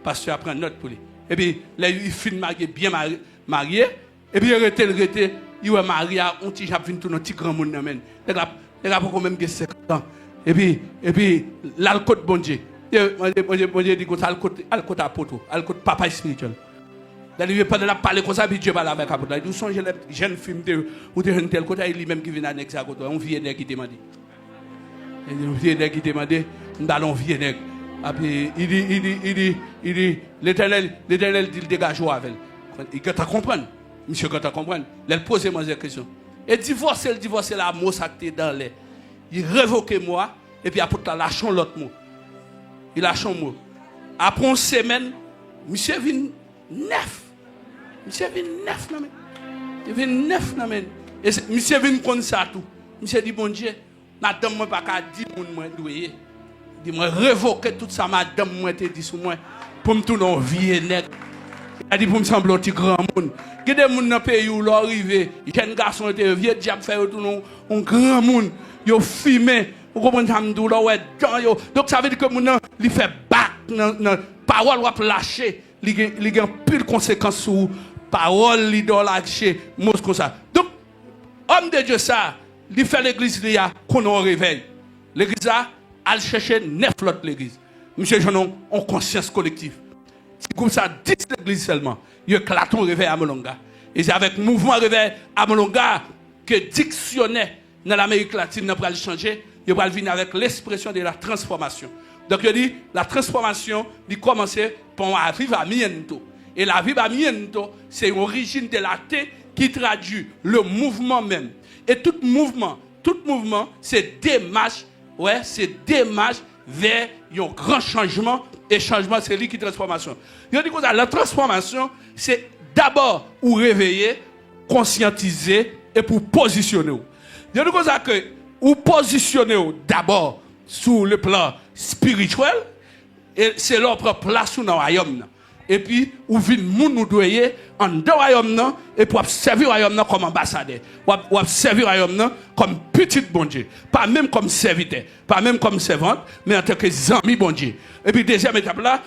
pasteur prend note pour lui et puis là il finit marié bien marié et puis il arrêté il est marié on petit j'ap vinn tout un petit grand monde dans men les gars pour même que 50 ans et puis l'alcool bon Dieu bon Dieu dit que ça alcool apôtre alcool papa spirituel là il veut pas de la parler comme ça puis Dieu parle avec apôtre là il songe les jeunes film de ou de tel côté il lui-même qui vient annexe à côté on vieux nèg qui demande et on vieux nèg qui demande on vieux nèg après il dit l'éternel dit dégage avec il peut comprendre monsieur quand tu comprends elle pose moi des questions et divorcer la mot ça qui dans l'air il révoque moi et puis après il lâche l'autre mot il lâche un mot après une semaine monsieur vient neuf il vient neuf et monsieur vient comme ça tout monsieur dit bon Dieu madame moi pas qu'à dire moi doué dit moi révoquer tout ça madame moi te dit sur moi pour me tourner vieux nèg il a dit pour me sembler un petit grand monde. Il y a des gens dans le pays où l'on arrive, les jeunes garçons étaient vieux diable faire un grand monde. Ils ont fumé. Vous comprenez ça? Donc ça veut dire que mon il fait battre dans parole ou lâcher. Il y a plus de conséquences sur parole, il doit lâcher, mot comme ça. Donc, homme de Dieu ça, il fait l'église qu'on a réveil. L'église a cherché 9 autres l'église. Monsieur Jean, on conscience collective. Comme ça, 10 l'église seulement. Il y a éclaté un réveil à Molonga. Et c'est avec le mouvement réveil à Molonga que dictionnaire dans l'Amérique latine n'a pas changé. Il va venir avec l'expression de la transformation. Donc, il dit la transformation, il commence par un avivamiento. Et l'avivamiento, c'est l'origine de la terre qui traduit le mouvement même. Et tout mouvement, c'est démarche, vers un grand changement. Et changement, c'est lui qui transformation. Il dit que la transformation, c'est d'abord ou réveiller, conscientiser et pour positionner. Il dit que ou positionner d'abord sur le plan spirituel, et c'est leur place dans le royaume. Et puis, ou vient nous doyer en deux royaumes, et pour servir le royaume comme ambassadeur, ou servir le royaume comme petit bon Dieu. Pas même comme serviteur, pas même comme servante, mais en tant que amis bon Dieu. Et puis, deuxième étape là,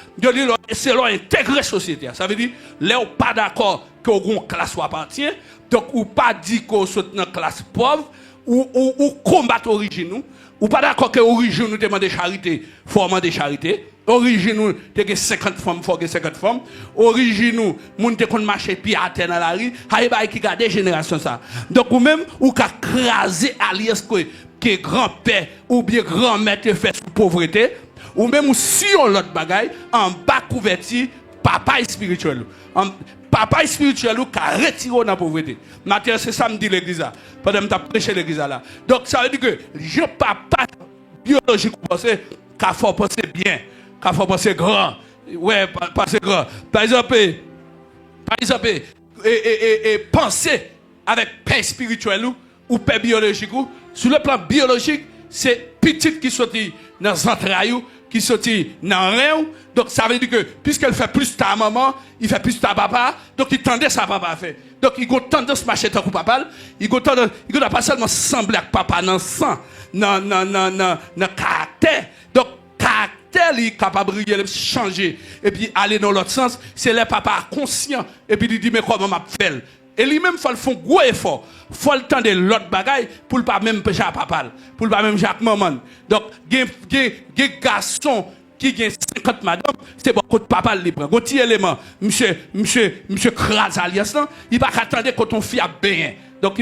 c'est leur intégrer la société. Ça veut dire, là, on pas d'accord que une classe soit appartient, donc, ou pas dit qu'on soit dans une classe pauvre, ou combattre l'origine, ou pas d'accord que l'origine nous demande de charité, formant des charités. Origine nous, t'es 50 femmes, faut que 50 femmes. Origine nous, moun te kon marcher pied à terre dans la rue, haï ba qui garde génération ça. Donc ou même ou ka craser alliance que grand-père ou bien grand-mère te fait sous pauvreté, ou même si on l'autre bagaille en bas couverture papa spirituel. Papa spirituel qui a retiré dans la pauvreté. Maintenant, c'est ça me dit l'église là. Pendant que je prêché l'église là. Donc, ça veut dire que je papa biologique penser qu'il faut penser bien, qu'il faut penser grand. Ouais, penser grand. Par exemple, penser avec père spirituel ou père biologique. Sur le plan biologique, c'est petit qui sortit dans les entrailles, qui sortit dans le rein. Donc ça veut dire que puisqu'elle fait plus ta maman, il fait plus ta papa, donc il tendait sa papa à faire. Donc il a tendance à marcher tant que papa, il a pas seulement sembler avec papa dans le sang, dans le caractère. Donc caractère, il est capable de changer et puis aller dans l'autre sens. C'est le papa conscient et puis il dit mais comment m'a fait. Et lui-même, il faut le faire un gros effort. Il faut le temps de l'autre bagaille pour ne pas même pécher à papa, pour ne pas même Jacques maman. Donc, il y a des garçons qui ont 50 madame, c'est beaucoup de papa qui prend. Un petit élément, monsieur crase alias, il va attendre que ton fils a bien. Donc,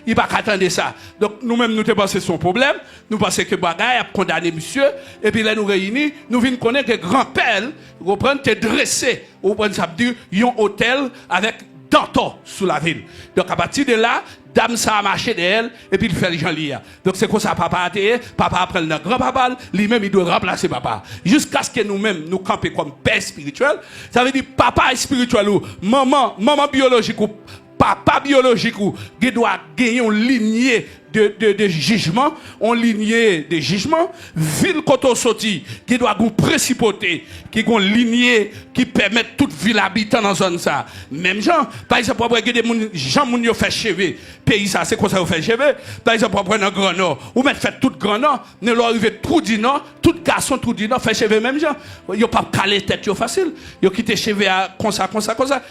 il va attendre ça. Donc, nous-mêmes, nous pensons que c'est son problème. Nous pensons que bagaille a condamné monsieur. Et puis là, nous réunis, nous venons connaître que grand-père, vous prenez, dressé, vous prenez ça, il y a un hôtel avec Danton sous la ville. Donc à partir de là, dame ça a marché d'elle et puis il fait les gens lire. Donc c'est comme ça papa a été, papa après le grand papa, lui-même il doit remplacer papa. Jusqu'à ce que nous-mêmes nous campions comme père spirituel, ça veut dire papa spirituel ou maman biologique ou papa biologique ou qui doit gagner une lignée de jugement, on lignée de jugement, ville koto sorti, qui doit une principauté, qui a une lignée qui permet toute ville habitant dans zone ça. Même gens, par exemple, pour regarder des gens qui fait cheveux, pays ça, c'est comme ça vous fait cheveux. Par exemple, pour prendre un grand nord, ou mettre fait tout grand nord, ne leur arrive tout du nord, tout garçon tout du nord fait cheveux même gens. Yo pas caler tête yo facile. Yo quitter cheveux comme ça,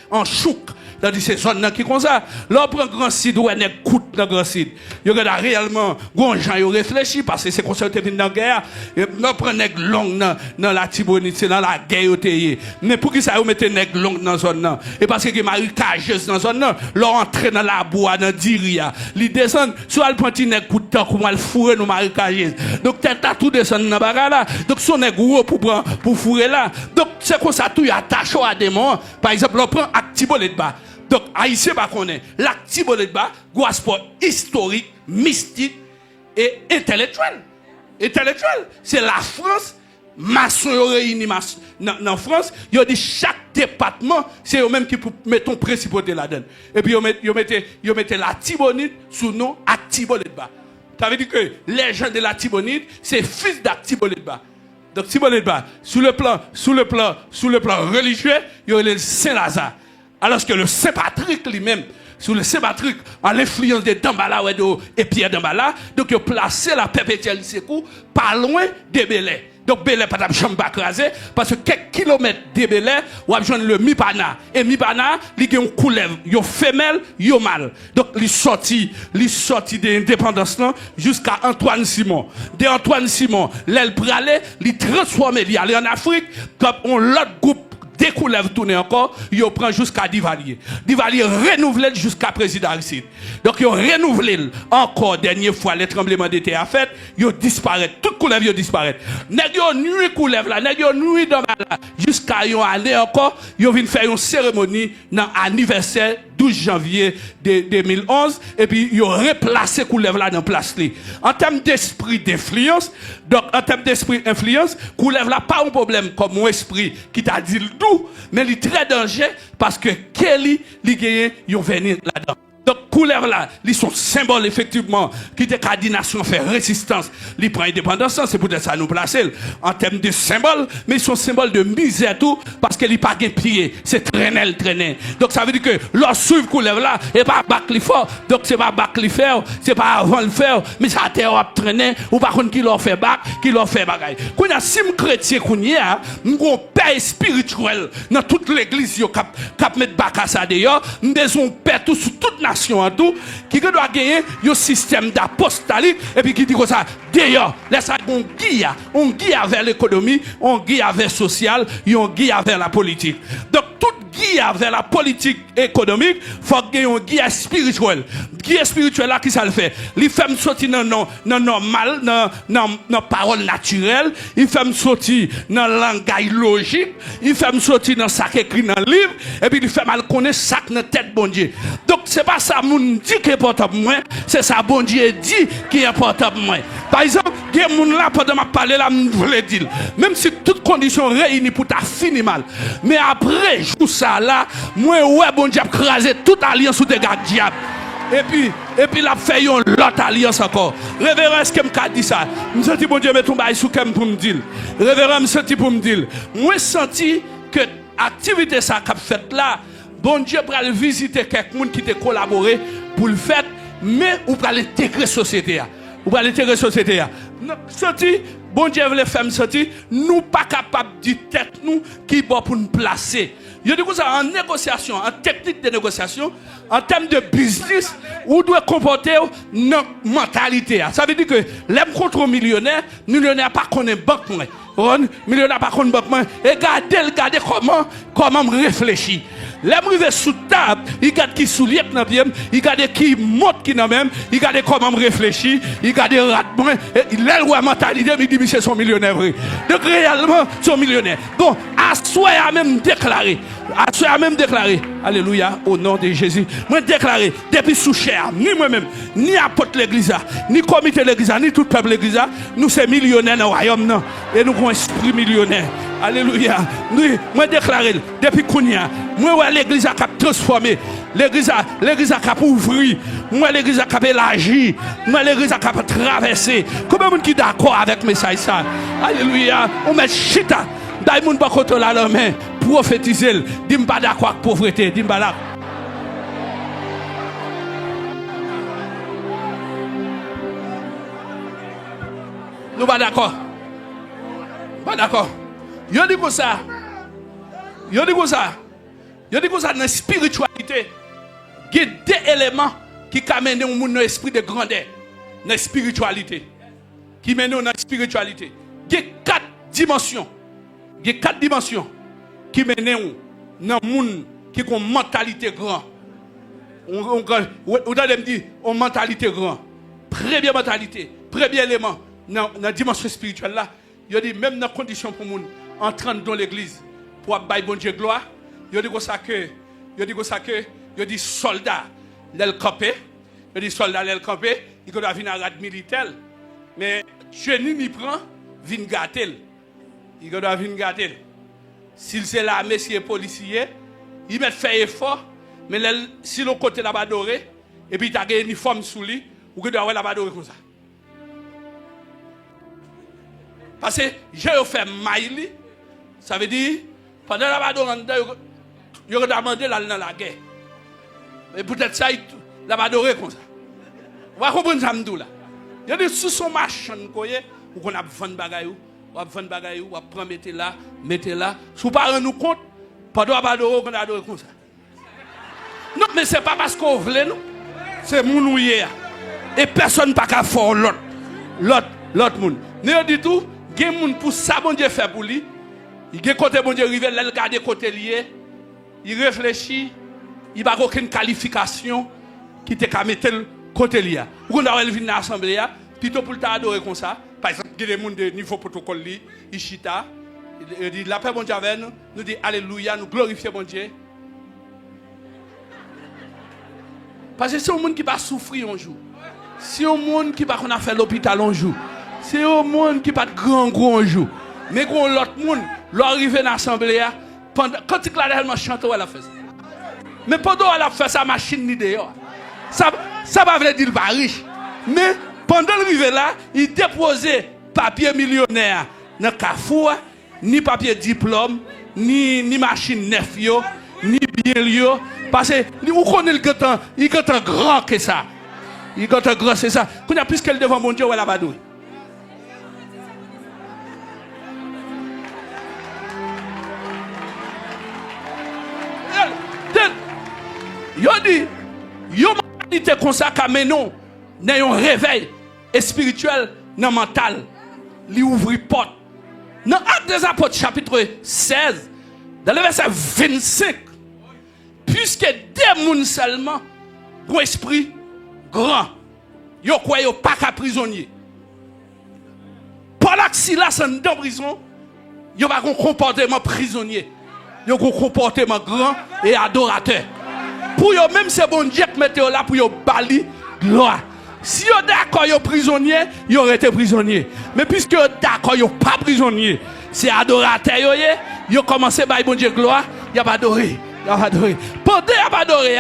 en chouk. Dans ces zones qui comme ça. Là, on prend grand site ou un coûte dans grand site. Yo regarde réellement, grand gens yo réfléchi parce que c'est comme ça que venu dans la guerre. On prend nèg long dans la Tibonite, c'est dans la guerre yo teye. Mais pour qui ça vous mettez nèg long dans zone là? Et parce que marécageuse dans zone là, là entrer dans la bois dans diria. Li descend, soit le prend nèg coup de temps comment le fourrer nous marécageuse. Donc tête à tout descendre dans bagarre là. Donc son nèg gros pour fourrer là. Donc c'est comme ça tout y attaché à des moments. Par exemple, on prend Actibolet de bas. Donc, Haïtien va connaître l'actibolet de bas, un sport historique, mystique et intellectuel. Intellectuel. C'est la France, maçon réunis dans France, il y a dit chaque département, c'est eux-mêmes qui mettent ton principauté là-dedans. Et puis, ils mettent la Tibonite sous nom Actibolet de bas. Ça veut dire que les gens de la Tibonite, c'est fils d'Actibolet de bas. Donc, Tibonite de bas, sous le plan religieux, il y a le Saint-Lazare. Alors que le Saint-Patrick lui-même, sous le Saint-Patrick, en l'influence de Dambala et Pierre Dambala, donc il a placé la perpétuelle secours pas loin de Belay. Donc Belay pas de chambre crasé parce que quelques kilomètres de Belay, on a besoin le Mipana. Et Mipana, il y a une coulève, il y a femelle, il y a mâle. Donc il sorti de l'indépendance jusqu'à Antoine Simon. De Antoine Simon, l'aile pralé, il transformé, il allé en Afrique, comme on l'autre groupe. Dès qu'on lève tourner encore, il prend jusqu'à Duvalier. Duvalier renouvelé jusqu'à président Aristide. Donc il renouvelé encore dernière fois les tremblements d'été à fait, il disparaît. Toute coulève il disparaît. Nèg yo nuit coulève là, nèg yo nuit dans là jusqu'à une année encore, il vient faire une cérémonie dans anniversaire 12 janvier 2011 et puis il a replacé coulève là dans place là. En termes d'esprit d'influence, donc en termes d'esprit d'influence, coulève là pas un problème comme mon esprit qui t'a dit le tout, mais il est très dangereux parce que Kelly li gagne yo venir là-dedans. Donc, couleur là, ils sont symboles effectivement, qui te dit nation fait résistance, ils prennent indépendance, c'est pour ça nous placer en termes de symboles, mais ils sont symboles de misère tout, parce qu'ils n'ont pas de pied, c'est traîner. Donc, ça veut dire que leur suivre couleur là, et pas bac li fort, donc c'est pas bac li faire, c'est pas avant le faire, mais ça a traîner, ou par contre qui leur fait bac, qui leur fait bagaille. Quand on a 6 chrétiens qu'on y a, nous avons père spirituel dans toute l'église, qui mettre bac à ça d'ailleurs, nous avons père tout sur toute nation. En tout, qui doit gagner un système d'apostolique et puis qui dit comme ça, d'ailleurs, laisse on guide vers l'économie, on guide vers le social, on guide vers la politique. Donc, toute guide vers la politique économique, faut qu'il y ait un guide spirituel. Guide spirituel là qui ça le fait. Il fait me sortir dans normal, dans parole naturelle, il fait me sortir dans langage logique, il fait me sortir dans ça qui écrit dans le livre et puis il fait mal connaître ça dans tête bon Dieu. Donc c'est pas ça moun dit qui est important pour moi, c'est ça bon Dieu dit qui est important pour moi. Par exemple, il y a moun là pendant ma parler là me voulait dire même si toutes conditions réunies pour ta fini mal. Mais après jour ça là, moi ouais bon Dieu a crasé toute alliance sous des gars diable. Et puis la fait une l'autre alliance encore. Révérend est-ce que me dit ça? Me senti bon Dieu met ton bail sous comme pour me dire. Révérend me senti pour me dire. Moi senti que activité ça qu'a fait là, bon Dieu pour aller visiter quelqu'un qui t'a collaboré pour le faire, mais ou pour aller intégrer société là. Ou pour aller intégrer société là. Senti bon Dieu veut faire me sentir nous pas capable de tête nous qui bon pour nous placer. Je dis que ça en négociation, en technique de négociation, en termes de business, où doit comporter notre mentalité. Ça veut dire que l'aime contre un millionnaire pas connaît banque moi. Millionnaire pas connaît banque moi. Et regardez comment réfléchir. L'aime rive sous table, il regarde qui soulier dans pied, il regarde qui monte qui dans même, il regarde comment réfléchir, il regarde rat moi, il a la mentalité, il dit c'est son millionnaire vrai. Donc réellement son millionnaire. Bon, à soi a même déclaré. Alléluia, au nom de Jésus. Moi déclaré, depuis sous chair, ni moi-même, ni apôtre l'église, ni comité l'église, ni tout peuple l'église, nous sommes millionnaires dans le royaume, non. Et nous avons un esprit millionnaire. Alléluia. Moi déclaré, depuis Kounia, moi l'église a transformé, l'église a ouvert, moi l'église a élargi, moi l'église a traversé. Combien de monde qui est d'accord avec mes ça? Alléluia. On met chita. D'ailleurs, moun pas contre la main, prophétiser, dis pas d'accord avec pauvreté, dis pas là. Nous pas d'accord. Pas d'accord. Yo dis comme ça. Yo dis comme ça dans la spiritualité. Il y a deux éléments qui amènent au monde dans l'esprit de grandeur. Dans la spiritualité. Qui mènent dans la spiritualité. Il y a quatre dimensions. Il y a quatre dimensions qui mènent dans le monde qui a une mentalité grande. On me dit une mentalité grande. Première mentalité, premier élément dans la dimension spirituelle là, il dit même dans la condition pour nous entrer dans l'église pour bailler bon Dieu gloire, il dit il dit soldat l'el campé, il dit soldat l'el campé, il doit venir à rad militaire, mais chenille il prend vinn gâter. Il doit venir gâter. S'il c'est là, messieurs policiers, il met fait effort, mais si le côté là-bas doré, et puis il a un uniforme sous lui, ou que doit avoir là-bas doré comme ça. Parce que j'ai fait maille, ça veut dire, pendant là-bas doré, il a demandé là dans la guerre. Et peut-être ça, là-bas doré comme ça. Vous comprenez ça, là? Il y a des sous son machin, ou qu'on a 20 bagailles. Ou à 20 bagailles, ou à prendre, mettez là. Si vous ne pas nous compte, pendant qu'on a adoré comme ça. Non, mais ce n'est pas parce qu'on veut, nous. C'est mon hier. Et personne n'a pas faire l'autre monde. Nous dit tout, il y a des gens pour ça, bon Dieu fait pour lui. Il y a des côté bon Dieu arrivé, il regarde côté lié. Il réfléchit, il n'a aucune qualification qui te mettre le côté lié. Ou on a venir dans l'assemblée, plutôt pour t'adorer comme ça. Par exemple, il y a des gens de niveau protocole, ils chita, il dit la paix bon Dieu avec nous, nous dit alléluia, nous glorifions bon Dieu. Parce que c'est un monde qui va souffrir un jour. C'est un monde qui va faire l'hôpital un jour. C'est un monde qui va grand un jour. Mais quand l'autre monde, l'arrive dans l'assemblée, quand il a chanté, elle a fait ça. Mais pendant qu'elle a fait sa machine ni dehors. Ça va dire qu'il n'est pas riche. Mais pendant l'arrivée là, il déposait papier millionnaire dans le Carrefour, ni papier diplôme, ni machine neuf, ni bien. Parce que vous connaissez il est grand que ça. Il est grand, c'est ça. Quand il y a plus qu'elle devant mon Dieu, elle a badoué. Yo dit, yo mentalité comme ça qu'amène nous dans un réveil spirituel, dans mental, li ouvre porte. Dans Actes des Apôtres chapitre 16, dans le verset 25, Puisque des moun seulement, bon esprit grand, yo quoi yo pas qu'à prisonnier. Pendant que si là sont dans prison, yo pas un comportement prisonnier. Yo un comportement grand et adorateur. Pour yo même c'est bon Dieu qui mette là pour yo bali gloire. Si yo d'accord yo prisonnier, yo aurait été prisonnier. Mais puisque yo d'accord yo pas prisonnier, c'est adorateur yo commencé par bon Dieu gloire, y a pas adoré. Pendant qu'il a adoré,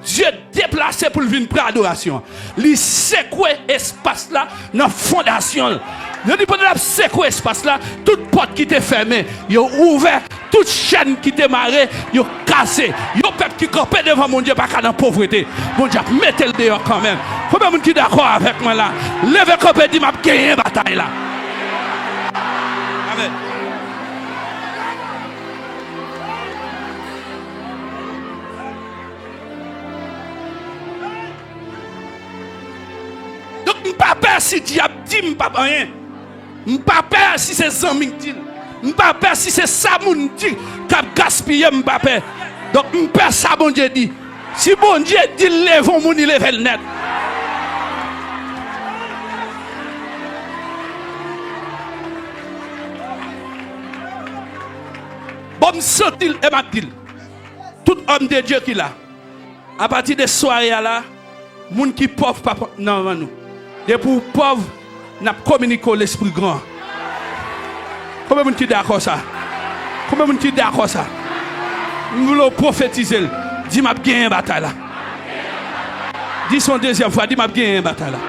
Dieu déplacé pour venir pour l'adoration. Il secoué l'espace là dans la fondation. Il dit pendant qu'il a secoué l'espace là, toute porte qui était fermée, il a ouvert, toute chaîne qui était marrée, il a cassé. Il y a un peuple qui campait devant mon Dieu, pas dans la pauvreté. Mon Dieu, mettez-le dehors quand même. Combien de gens qui d'accord avec moi là? Levez campé, dit m'a gagné une bataille là. Amen. Je ne pas peur si diable dit, je ne pas rien. Je ne pas peur si c'est Zami qui dit. Je ne pas peur si c'est Samoun qui dit. Qui a gaspillé, je ne pas peur. Donc, je ne pas ça, bon Dieu dit. Si bon Dieu dit, lève mon il lève le net. Bon, sentil et m'a dit. Tout homme de Dieu qui l'a. À partir de soirée là, les gens qui pauvres, papa, non, nous. Et pour pauvres, nous communiquons l'esprit grand. Combien de gens qui d'accord ça? Combien de gens qui d'accord ça? Nous voulons prophétiser. Dis m'a gagné une bataille là. Dis son deuxième fois, dis m'a gagné une bataille là.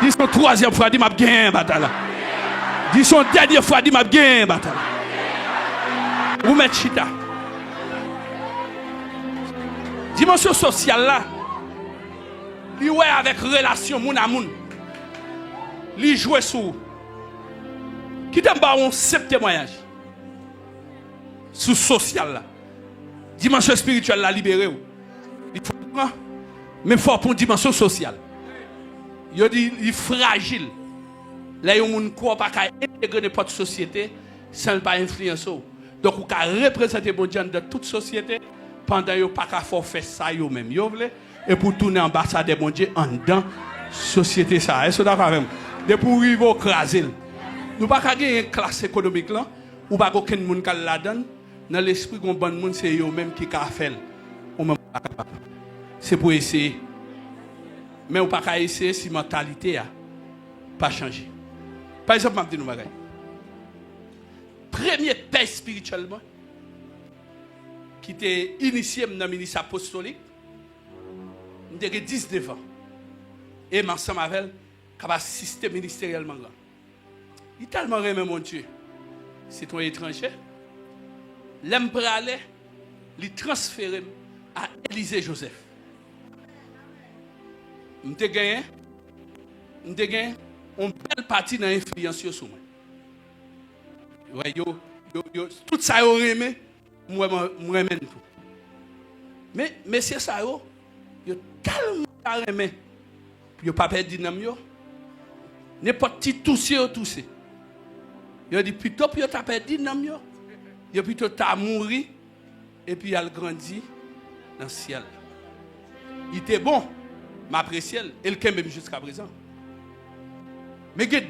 Dis son troisième fois, dis m'a gagné une bataille là. Dis son dernière fois, dis m'a gagné une bataille là. Vous mettez chita. Dimension sociale là. Il ouais avec relation moun à moun. Il joue sur. Qui t'aime pas un sept témoignage. Sous social là. Dimension spirituelle là libérée. Il faut mais faut pour une dimension sociale. Il dit il est fragile. Là il moun quoi pas intégrer n'importe société sans pas influencer. Donc vous pouvez représenter bon Dieu dans toute société pendant que vous pas faire ça yo même. Yo vle et pour tourner ambassadeur bon Dieu en dedans société ça. Est-ce que d'accord avec moi? De pour arriver au craser. Nous pas gagner une classe économique là ou pas aucun monde qui la donne dans l'esprit qu'on bon monde c'est eux même qui ka faire. C'est pour essayer. Mais on pas essayer si mentalité a pas changé. Par exemple, m'a dit nous bagay. Premier père spirituellement qui était initié dans le ministère apostolique, j'avais 19 ans. Et ensemble avec elle, qui a assisté ministériellement. Il a tellement aimé mon Dieu. Citoyen étranger. L'aime pour aller, il transféré à Élisée Joseph. Je gagné une belle partie dans l'influence sur moi. Ouais, tout ça, yo aimé, moi aimé tout. Mais c'est ça, yo tellement aimé. Yo pas perdu dans yo. N'importe qui toussé. Yo dit plutôt que yo t'a perdu dans yo. Yo plutôt t'a mouru et puis il grandi dans le ciel. Il était bon, m'apprécie et le même jusqu'à présent. Mais il y a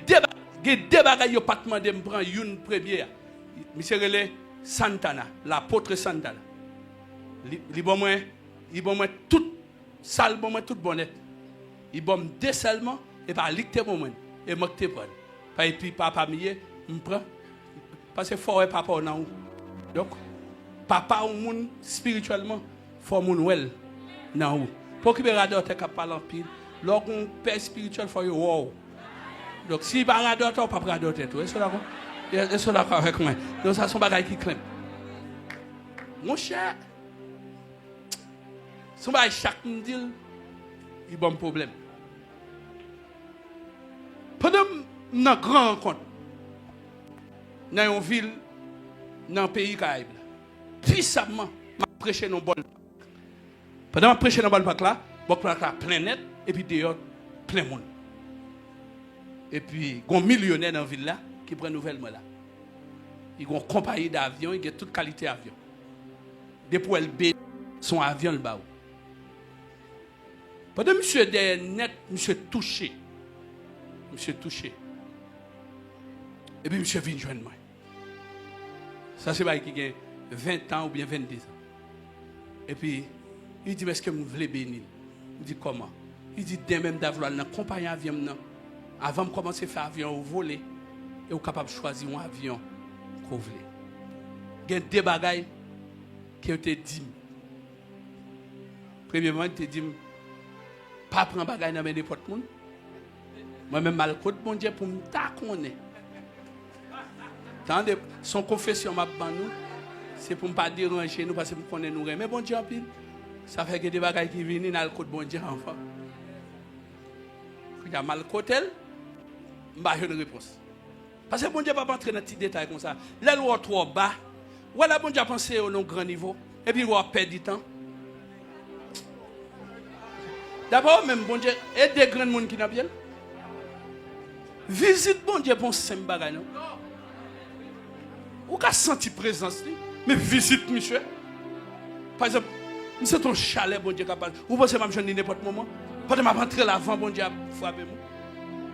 deux bagages pas demandé me prendre une première. Monsieur relé Santana, l'apôtre Santana. Il bon moi tout sale bon moi tout bonnette. Il bon deux seulement et pas licté bon moi et moi te prendre. Et puis papa mié me prend parce que faut papa non. Donc papa ou monde spirituellement faut moun well non. Pour que radar te parler en pile. Lorsqu'on père spirituel faut wow. Donc si pas radar toi pas radar tête. Est-ce que d'accord avec moi? Donc ça sont bagages qui clem. Mon cher. Son bagage chaque deal il bon problème. Pendant une grande rencontre dans une ville dans un pays Caraïbe. Puissamment m'a prêché dans bon. Pendant m'a prêché dans bon parc là, plein net et puis dehors plein monde. Et puis il y a un millionnaire dans la ville là qui prend nouvellement là. Il y a une compagnie d'avion, il y a toute qualité d'avion. Depuis elle son avion le bas. Pendant que monsieur est net, monsieur touché. Monsieur touché. Et puis monsieur vient joindre moi. Ça c'est pas qui a 20 ans ou bien 22 ans. Et puis il dit, est-ce que vous voulez bénir? Il dit, comment? Il dit, dès même d'avoir une compagnie avion, avant de commencer à faire avion, vous volez, et vous êtes capable de choisir un avion que vous voulez. Il y a deux bagailles qui ont été dit. Premièrement, il te dit, pas prendre bagaille dans n'importe monde. Moi-même, mal côté mon Dieu pour me taconner. Tandis son confession m'a nous, c'est pour ne pas déranger nous parce que nous connaissons nous. Mais bon Dieu en pile, ça fait que des bagailles qui viennent dans le côté bon Dieu enfant. Il y a mal côté, je n'ai pas de réponse. Parce que bon Dieu va pas entrer dans des petits détails comme ça. Là où on est trop bas, voilà bon Dieu a pensé au grand niveau et puis on va perdre du temps. D'abord, même bon Dieu, et des grands monde qui n'a bien. Visite bon Dieu pour simple bagage. Ou qu'a senti présence mais visite monsieur. Par exemple, c'est ton chalet bon Dieu capable. Ou pensez m'a joindre n'importe moment. Pas de m'a rentrer l'avant bon Dieu frapper moi.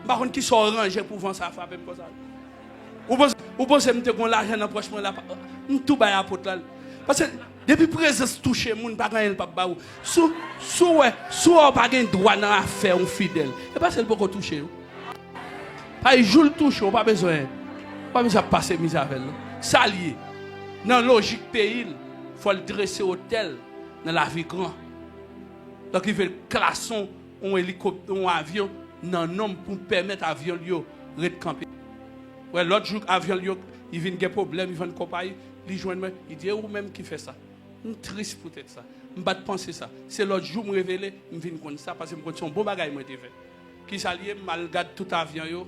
Par contre qui sont rangé pour vendre ça frapper comme ça. Ou pensez me te gon l'argent dans poche moi là. Tout bail apôtre là. Parce que depuis présence toucher moun pas rien pas ba ou. Sou pas gain droit dans affaire on fidèle. Et pas c'est beaucoup toucher. Pas jour le toucher, pas besoin. Pas besoin de passer mise avec nous. Ça lié. Dans logique pays, il faut le dresser hôtel dans la vie grand. Donc il veut classer un hélicoptère, un avion dans nom pour permettre à l'avion de camper. Ouais, l'autre jour avion il vient des problèmes, il vient de compagnie, il joint moi, il dit ou même qui fait ça. Je suis triste peut-être ça. Je ne pas penser ça. C'est l'autre jour me révéler, je viens comme ça parce que je suis un bon bagage moi fait. Qui s'allie mal garde tout avion yo.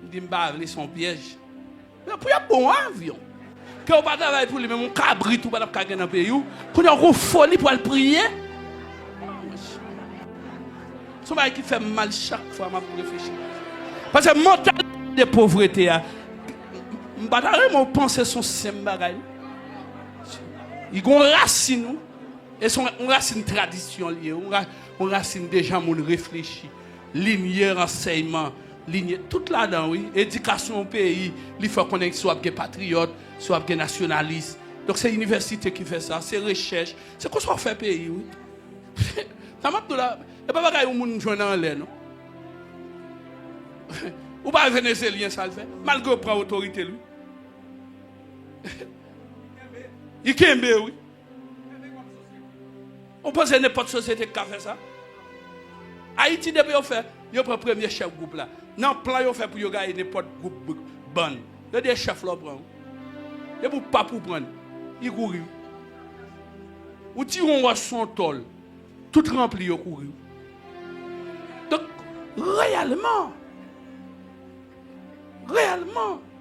Je dis me son piège. Mais pour un bon avion. Que on pas travailler pour lui même un cabri tout pas dans le pays où qu'on a une folie pour le prier. C'est ça qui fait mal chaque fois m'a réfléchir. Parce que mental de pauvreté je pas penser son simple bagage. Il y a une racine et son racine tradition liée, une racine déjà mon réfléchi, ligne renseignement, ligne tout là-dedans oui, éducation au pays, il faut qu'on soit patriote, soit nationaliste. Donc c'est l'université qui fait ça, c'est recherche, c'est qu'on soit fait pays oui. Ça m'a dit là, et pas bagaille où moun joindre en l'air non. Ou pas vénézuélien ça le fait, malgré prend autorité lui. Il kembe oui. On pense que n'importe société qui a fait ça. Haïti depuis on fait, il prend premier chef groupe là. Non plan yo fait pour yo gagner n'importe groupe bon. Il des chefs là prend. Et pour pas pour prendre, il courir. Ou ti on son tol, tout rempli yo courir. Donc réellement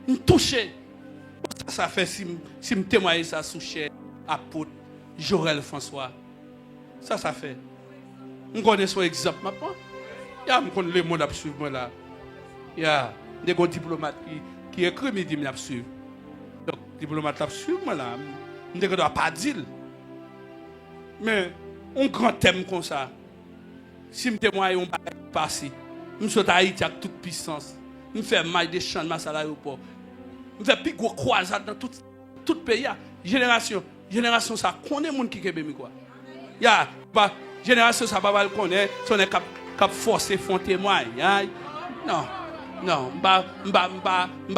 me toucher. Ça fait si me témoigner ça sous cher apôtre Jorel François. Ça fait. On connaît son exemple maintenant. Il y a le monde à suivre là. Il y a des diplomates qui écrit mais dit me suivre. Donc diplomate à suivre là. On ne doit pas dire. Mais un grand thème comme ça. Si me témoigne on passer. Je suis à Haïti avec toute puissance. Je fais maille des champs de masse à l'aéroport. Je fais plus gros croisade dans tout pays. Génération ça connaît les gens qui sont quoi. Ya, génération ça va le connaître, si on est cap forcer font témoignage. Non, pas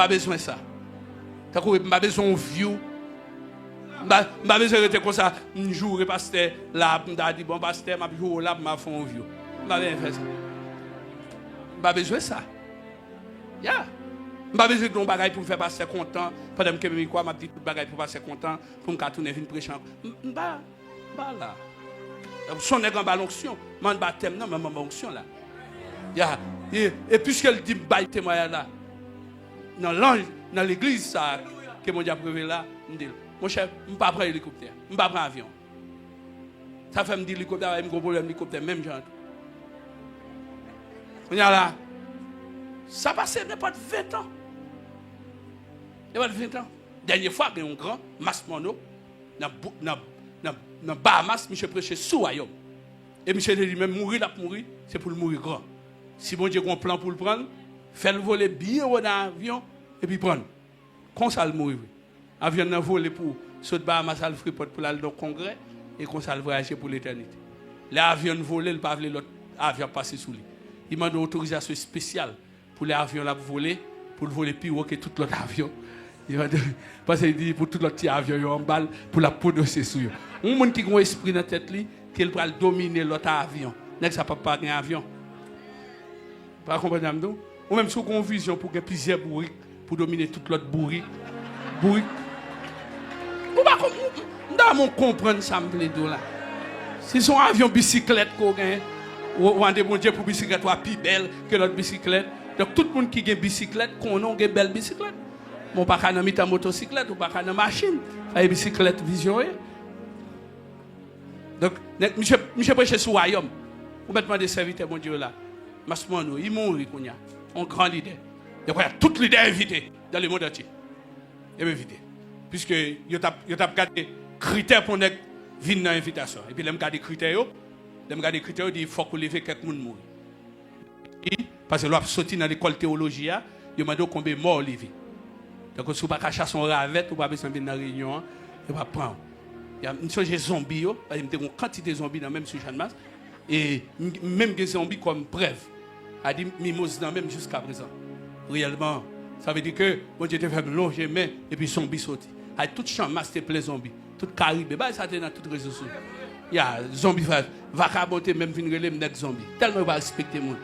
besoin de ça. T'as pas besoin de view. Pas besoin de comme ça, un jour le pasteur là, m'a dit bon pasteur, m'a jour là, m'a fait un view. Pas besoin de ça. Pas besoin de ça. Ya. Pas besoin de bagaille pour me faire passer content, pendant que me quoi m'a dit tout bagaille pour passer content, pour me tourner venir prêcher. Pas là. Son est en ballonction, man baptême non, mais onction là. Ya. Et puisque elle dit bail témoignage là. Dans l'église ça que mon Dieu prévu là, me dit mon chef, me pas prendre hélicoptère, me pas prendre avion. Ça fait me dire hélicoptère, me gros problème hélicoptère même genre. On y a là. Ça passe n'importe 20 ans. N'importe 20 ans. Dernière fois, il y a un grand masse mono dans dans Bahamas, monsieur prêchait sous royaume. Et monsieur dit même mourir, c'est pour le mourir grand. Si bon Dieu a un plan pour le prendre, fait le voler bien dans l'avion et puis prendre. Comme ça le mourir. Avion n'a volé pour sauter Bahamas à le Freeport pour aller dans le congrès et comme ça le voyager pour l'éternité. L'avion volé, il pas l'autre avion passer sous lui. Il m'a donné une autorisation spéciale pour l'avion là voler, pour le voler plus haut que tout l'autre avion. Parce qu'il dit pour tout l'autre petit avion, il y a une balle pour la poudre sous lui. Un monde qui a un esprit dans la tête, qu'il va dominer l'autre avion. N'est-ce que ça peut pas un avion? Pas comprendre? Ou même si on a une vision pour qu'il y ait plusieurs bourriques pour dominer toute l'autre bourrique. Ou pas comprendre ça me plaît là. Si son avion bicyclette qu'on gagne, ou un bon Dieu pour bicyclette soit plus belle que l'autre bicyclette. Donc tout le monde qui a une bicyclette, qu'on a une belle bicyclette. Mon pas qu'à mettre en motocyclette ou pas qu'à machine. Une bicyclette vision. Donc, monsieur prêche sur le royaume. Vous mettez des serviteurs, mon Dieu, là. Masmano, il mourit, un grand leader. Donc, il y a tout leader invité dans le monde entier. Il est invité. Puisque, il a regardé critères pour venir dans l'invitation. Et puis, il a regardé critères. Il dit il faut que quelqu'un mourir. Parce que lorsqu'il sorti dans l'école de théologie, il m'a dit combien de morts il vit. Donc, si vous ne pouvez pas chasser un ravette, vous ne pouvez pas aller dans la réunion, vous ne pouvez pas prendre. Il y a une chose de zombies, il y a une quantité de zombies dans même sujet de masse. Et même des zombies comme preuve. Il a dit mimose dans même jusqu'à présent. Réellement, ça veut dire que bon Dieu te fait long chemin et puis zombies sorti. Il y a tout champ masse plein de zombies. Tout Caraïbe, ça c'est dans toutes les réseaux sociaux. Il y a zombies va caboter même venir les mêmes zombies. Tellement il va respecter le monde.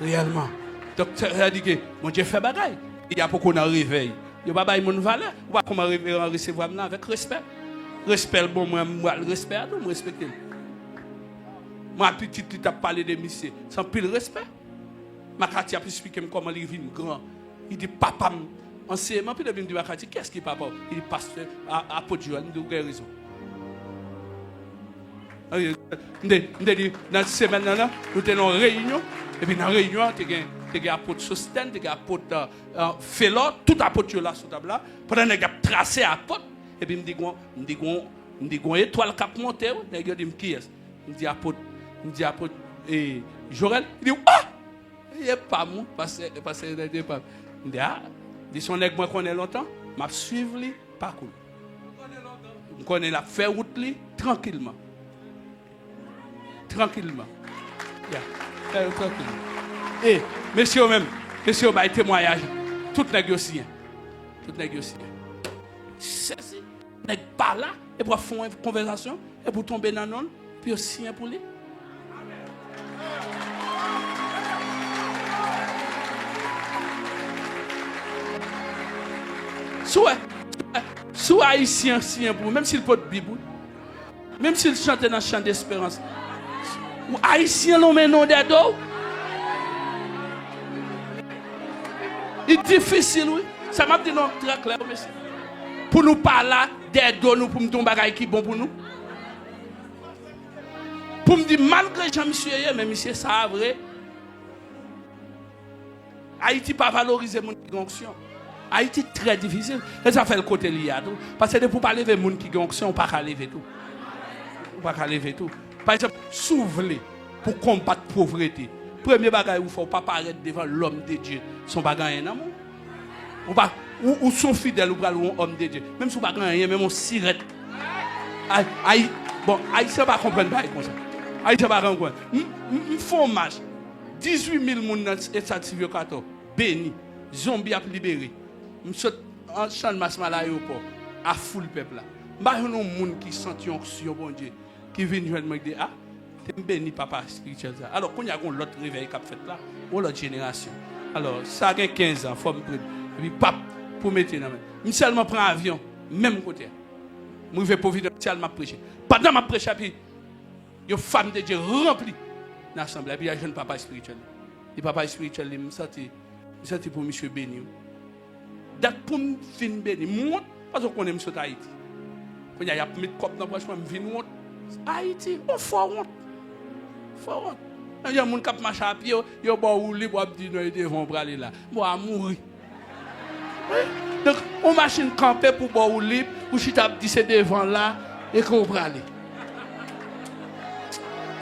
Réellement. Donc ça veut dire que bon Dieu fait bagaille. Il y a pour qu'on a réveil. Il n'y a pas de valeur. On va comment recevoir avec respect. Respect, bon, moi, le respect, moi, respecter. Ma petite, tu as parlé de monsieur, sans plus respect. Ma Katia a pu expliquer comment il vient grand. Il dit, papa, enseignement, puis il dit, Katia, qu'est-ce qui est papa? Il dit, pasteur, apôtre Joël, il dit, raison. Il dit, dans cette semaine, nous avons une réunion, et puis dans la réunion, tu as apôtre Sostène, tu as apôtre Félor, tout apôtre là, sur table là, pendant que tu as tracé apôtre. Et puis, il me dit, une étoile qui a monté. Il me dit, qui est-ce? Il me dit, apôtre et Jorel. Il dit, ah! Il n'est pas moi, parce que il n'est pas. Il dit, ah! Il dit, son nègre, moi, connais longtemps, je suis suivi, pas cool. Je connais la faire route, tranquillement. Tranquillement. Yeah. Tranquillement. Et, messieurs, même, messieurs, témoignage, tout négocié. Tout négocié. C'est ça. N'est pas là, et pour faire une conversation, et pour tomber dans le nom, puis aussi pour lui. Soit haïtien, pour même s'il porte Bible, même s'il chante dans le chant d'espérance, ou haïtien l'on met non des dos, il est difficile, oui. Ça m'a dit non très clair, monsieur. Pour nous parler des dons, pour nous tomber qui bon pour nous. Pour me dire, malgré Jean-Monsieur, mais monsieur, ça vrai. Haïti pas valoriser mon onction. Haïti très difficile. Et ça fait le côté lié à tout. Parce que pour parler de monde qui ont onction, on ne peut pas lever tout. On ne peut pas lever tout. Par exemple, s'ouvrir pour combattre la pauvreté. Premier bagage, il ne faut pas paraître devant l'homme de Dieu. Son bagage est un amour. Ou sont fidèles ou un homme de Dieu. Même si vous ne rien, même on sirette. Bon, Haïtien ne va pas comprendre comme ça. Haïtien ne va pas comprendre. Nous faisons marche. 18 000 personnes dans le 14 béni. Zombies à libérer. Nous sommes en champ de masse à l'aéroport. À foule peuple là. Je ne sais pas qui sentent sur bon Dieu. Qui viennent jouer me dire, ah, tu es béni papa spirituel. Alors, quand il y a l'autre réveil qui a fait là, ou l'autre génération. Alors, ça a 15 ans, il faut me prendre. Et puis, pape, pour mettre dans la main. Je seulement prends l'avion, même côté. Je vais providentiellement prêcher. Pendant ma prêche, il y a une femme de Dieu remplie dans l'assemblée. Et puis, il y a un jeune papa spirituel. Le papa spirituel, il me sentit pour monsieur béni. Date pour me finir béni. Moi, parce qu'on aime sur Haïti. Quand il y a mis de cop dans le prochain, je viens honte. Haïti, on fait honte. Faut honte. Il y a des gens qui marchent à pied, ils ont dit qu'ils vont aller là. Moi, je mourir. Donc, on machine camper pour boire libre, ou si tu as dit c'est devant là, et qu'on va aller.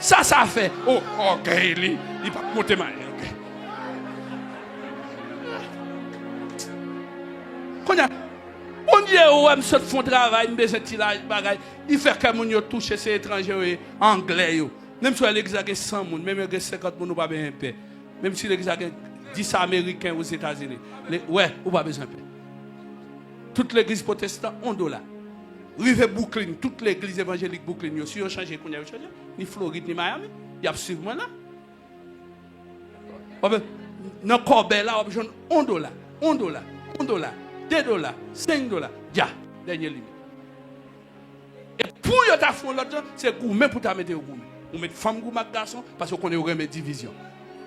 Ça fait. Oh, ok, il va monter mal. On dit, ouais, je fais travail, je fais un travail. Il fait que mon touche ces étrangers anglais. Même si l'église a 100 personnes, même si 50 personnes, pas besoin de paix. Même si l'église a 10 Américains aux États-Unis. Ouais, ou pas besoin de paix. Toute l'église protestante, $1. Rive Brooklyn, toute l'église évangélique Brooklyn, si on change, ni Floride, ni Miami, il y a sûrement là. Dans le corps là, on a besoin $1, $1, $2, $5, ya, dernière limite. Et pour y avoir fait l'autre, c'est gourmet pour t'amener au gourmet. On met femme gourmet garçon parce qu'on est remet division.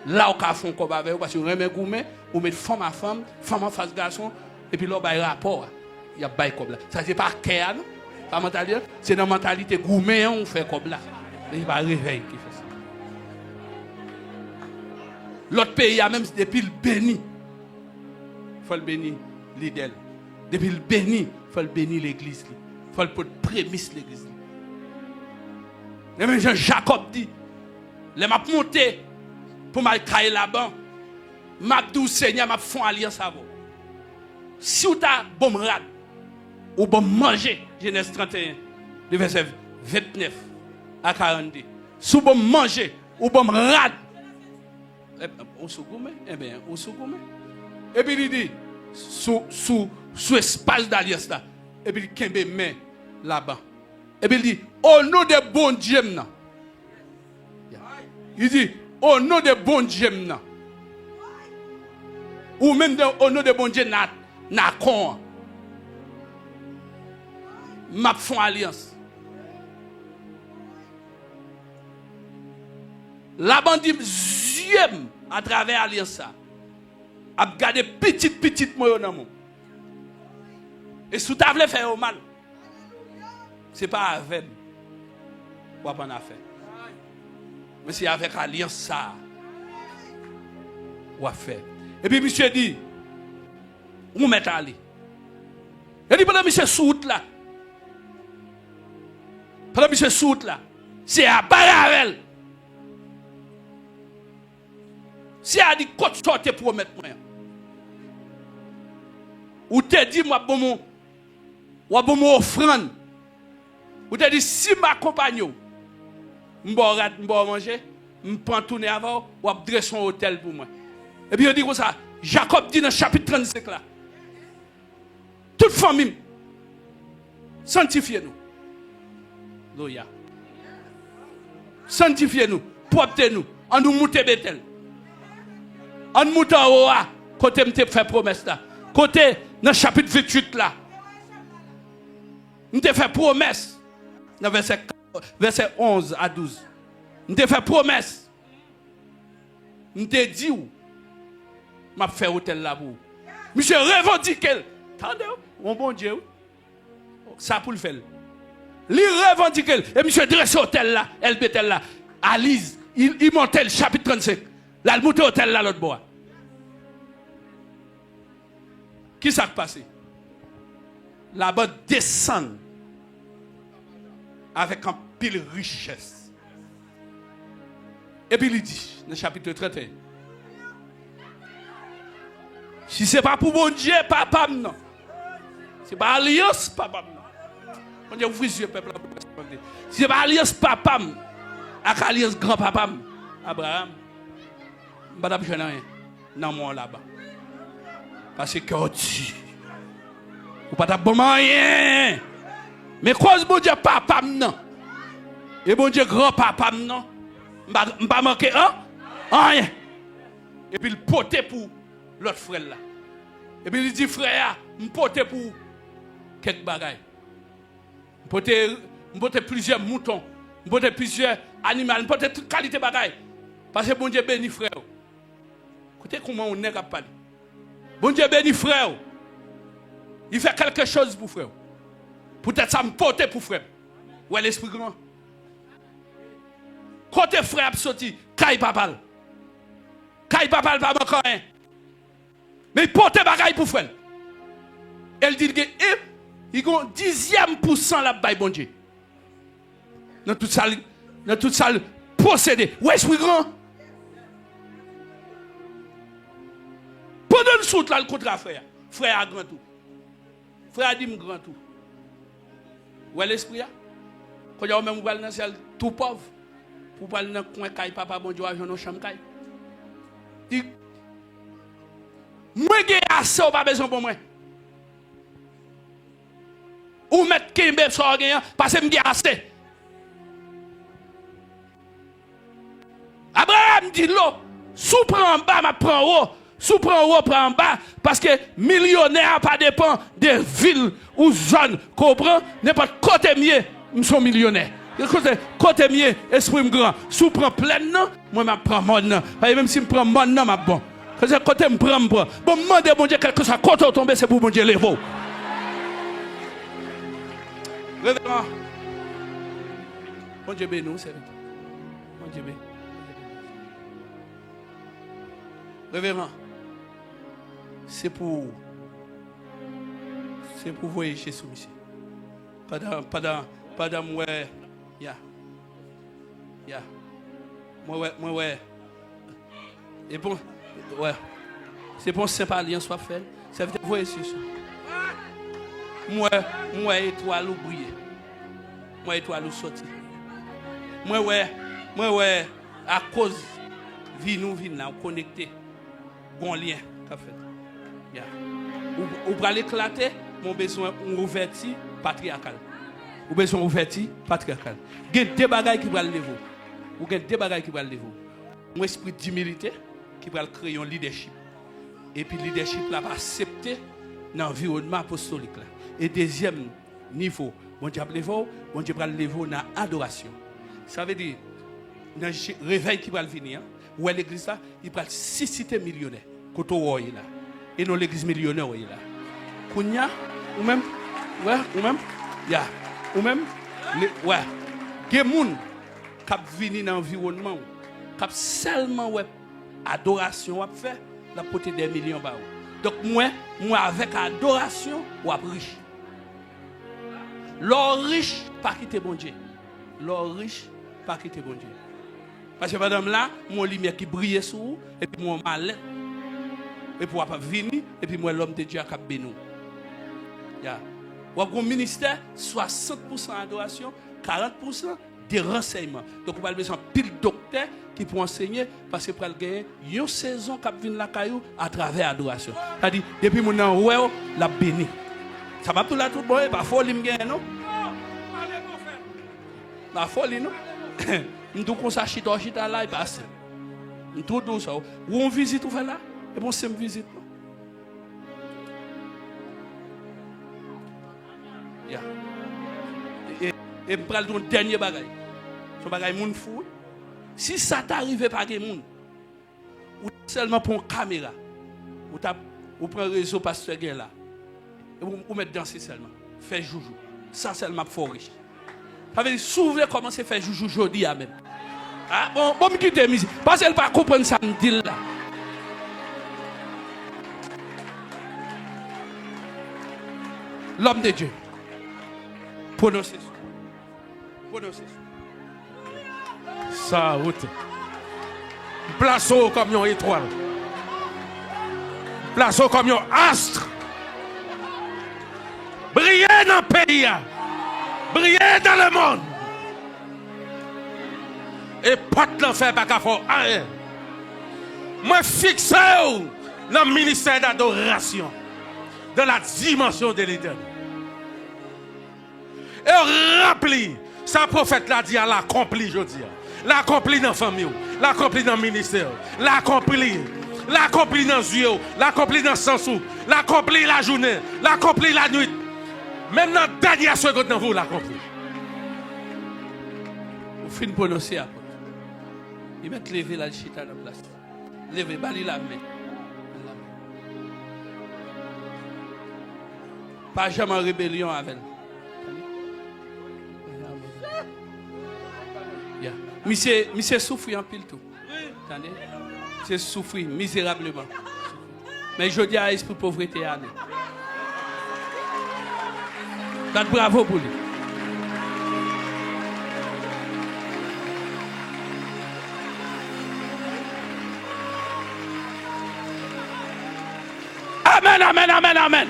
Là, on a fait un combat avec parce qu'on remet gourmet, on met femme à femme, femme en face garçon, et puis là, on a un rapport. Il y a un comme là. Ça, c'est pas care, non? Pas mentalité, c'est dans la mentalité gourmet, on fait comme là. Il va réveiller qui fait ça. L'autre pays, a même depuis le béni. Il faut le bénir l'idée. Depuis le béni, il faut le bénir l'église. Il faut le prémisse l'église. Et même Jean-Jacob dit, les m'a monté pour m'aller là-bas. M'a dit, Seigneur, m'a fait alliance à vous. Si vous avez bon rad, ou bon manger, Genèse 31, le verset 29 à 42. Si vous bon manger, ou bon rad, on se gourmet, eh bien, on se gourmet. Et puis il dit, sous espace d'alliance là, et puis il kembe main là-bas. Et puis il dit, au nom de bon Dieu, il dit, au nom de bon Dieu, ou même au nom de bon Dieu, n'a con. M'a font alliance. La bandit j'aime à travers l'alliance ça. A gardé petite moyo dans mon. Et sous table faire au mal. C'est pas avec ou pas en affaire. Mais c'est avec alliance ça. Ou à faire. Et puis monsieur dit où mettre aller. Il dit pendant monsieur soute là. Pendant monsieur soute là. C'est à Baravel. Si elle dit côté sorte pour mettre moi. Ou te dit moi bon mon offrande. Ou te dit si m'accompagne m'bo manger, m'prend tourner avant ou dresser un hôtel pour moi. Et puis il dit comme ça, Jacob dit dans le chapitre 35 là. Toute famille sanctifiez-nous. Loya. Sanctifiez-nous, proptez-nous, en nous monter Bethel. En nous monter en haut, côté m'te fait promesse là. Côté dans le chapitre 28 là. M'te fait promesse. Dans verset 11 à 12. M'te fait promesse. M'te dit où m'a fait hôtel là pour. Monsieur revendique. Attendez, mon bon Dieu. Ça pour le faire. Il revendique. Et monsieur dresse hôtel là, elle Bethel là. Alise, il monte le chapitre 35. Là, il monte hôtel là l'autre bois. Qui s'est passé? Là-bas descend avec un pile richesse. Et puis il dit, dans le chapitre 31, si ce n'est pas pour mon Dieu, papa, non. Ce n'est pas alliance, papa, non. On dit, ouvre les yeux, peuple. Si ce n'est pas alliance, papa, avec alliance grand-papa, Abraham, je ne vais pas rien dans mon là-bas. Parce que on dit, ou pas bon rien. Mais cause bon Dieu papa non. Et bon Dieu grand papa non. M'pas manquer rien. Et puis il poté pour l'autre frère là. Et puis il dit frère, m'poté pour quelques bagailles. M'poté plusieurs moutons, m'poté plusieurs animaux, m'poté toute qualité bagaille. Parce que bon Dieu bénit frère. Écoutez comment on est capable. Bon Dieu bénit frère. Il fait quelque chose pour frère. Peut-être ça me porte pour frère. Ouais, l'esprit grand. Côté frère a sorti, Kai Papal. Kai Papal va manquer rien. Mais il porte bagaille pour frère. Elle dit que il y a 10% là-bas, bon Dieu. Dans toute salle posséder. Ou esprit grand. Pendant le soute là, le contrat frère. Frère a grand tout. Frère a dit grand tout. Où est l'esprit là? Quand on même dans le ciel tout pauvre. Pour parler dans le coin caille papa bon Dieu argent dans chambre caille. Dit moi j'ai assez ou pas besoin pour moi. Ou mettre Kembe sur rien parce que j'ai assez. Abraham dit l'eau, sous prend en bas, m'a prend en haut. Sous prend en haut, prend en bas. Parce que millionnaire pas dépend des villes ou zones qu'on prend. N'importe côté mieux, nous sommes millionnaires. Côté mieux, esprit grand. Sous prend plein non, moi je prends mon non. Même si je prends mon non, je bon. Quand c'est côté me prend bon. Bon, demandez bon Dieu quelque chose à côté tomber, c'est pour bon Dieu lever. Révérend. Bon Dieu bénis nous, c'est bon Dieu bénis. Révérend. C'est pour voyager sous ici. Pendant moi, moi, et bon, ouais, c'est bon, c'est pas alliance soit fait, ça veut dire voyager sur ça. Moi, étoile ou briller, moi, étoile ou sortir. Moi, ouais, à cause, vie nous, là, connecté, bon lien, qu'a fait. Ou pour l'éclater, mon besoin ouverti patriarcal. Ou besoin ouverti patriarcal. Il y a deux bagages qui vont lever. Ou il y a deux bagages qui vont lever. Un esprit d'humilité qui va créer un leadership. Et puis le leadership là va accepter dans l'environnement apostolique là. Et deuxième niveau, mon Dieu va lever dans l'adoration. Ça veut dire dans le réveil qui va venir, où est l'église là, il va susciter millionnaires. Côté là. Et non l'église millionnaire là. Kounya ou même ou même ouais. Des gens qui viennent dans l'environnement, qui seulement adoration à faire, la portée des millions ba. Donc moi avec adoration ou riche. L'or riche pas quitter bon Dieu. L'or riche pas quitter bon Dieu. Parce que madame là, mon lumière qui brille sur vous et puis mon mal et puis pas venir et puis moi l'homme de Dieu qui béni. Ou un ministère 60% adoration, 40% de renseignements. Donc, on a besoin de pile docteur qui pour enseigner parce que pour gagner une saison qui vient la caillou à travers l'adoration. C'est-à-dire, depuis mon an, la béni. Ça va tout là, tout bon, pas folie, non? Pas folie, non? Nous avons ça, chita là, il passe. Nous tout ça. Ou on visite, on fait là, et bon, c'est une visite. Et pour le dernier bagage. Ce bagage moun fou. Si ça t'arrive par des moun ou seulement pour une caméra ou prend réseau pasteur là ou mettre danser seulement, faire joujou. Ça seulement pour riche. Ça veut dire s'ouvrir commencer à faire joujou aujourd'hui même. Ah bon me quitter musique parce qu'elle pas comprendre ça me dit là. L'homme de Dieu. Prononcez. Ça, route. Place-au comme une étoile. Place-au comme un astre. Brillez dans le pays. Brillez dans le monde. Et pas de l'enfer, pas qu'à faire rien. Moi, fixé dans le ministère d'adoration. Dans la dimension de l'éternel. Et rempli. Ça prophète l'a dit à l'accompli, je dis. L'accompli dans la famille, l'accompli dans le ministère, l'accompli dans les yeux, l'accompli dans le sens, l'accompli la journée, l'accompli la nuit. Même dans la dernière seconde, vous l'accompli. Vous finissez de prononcer à côté. Il met lever la chita dans la place. Lever, bali la main. Pas jamais en rébellion avec elle. Monsieur souffre en pile tout. Attendez? C'est souffrir misérablement. Mais je dis à l'esprit de pauvreté à aller. Bravo pour lui. Amen, amen, amen, amen.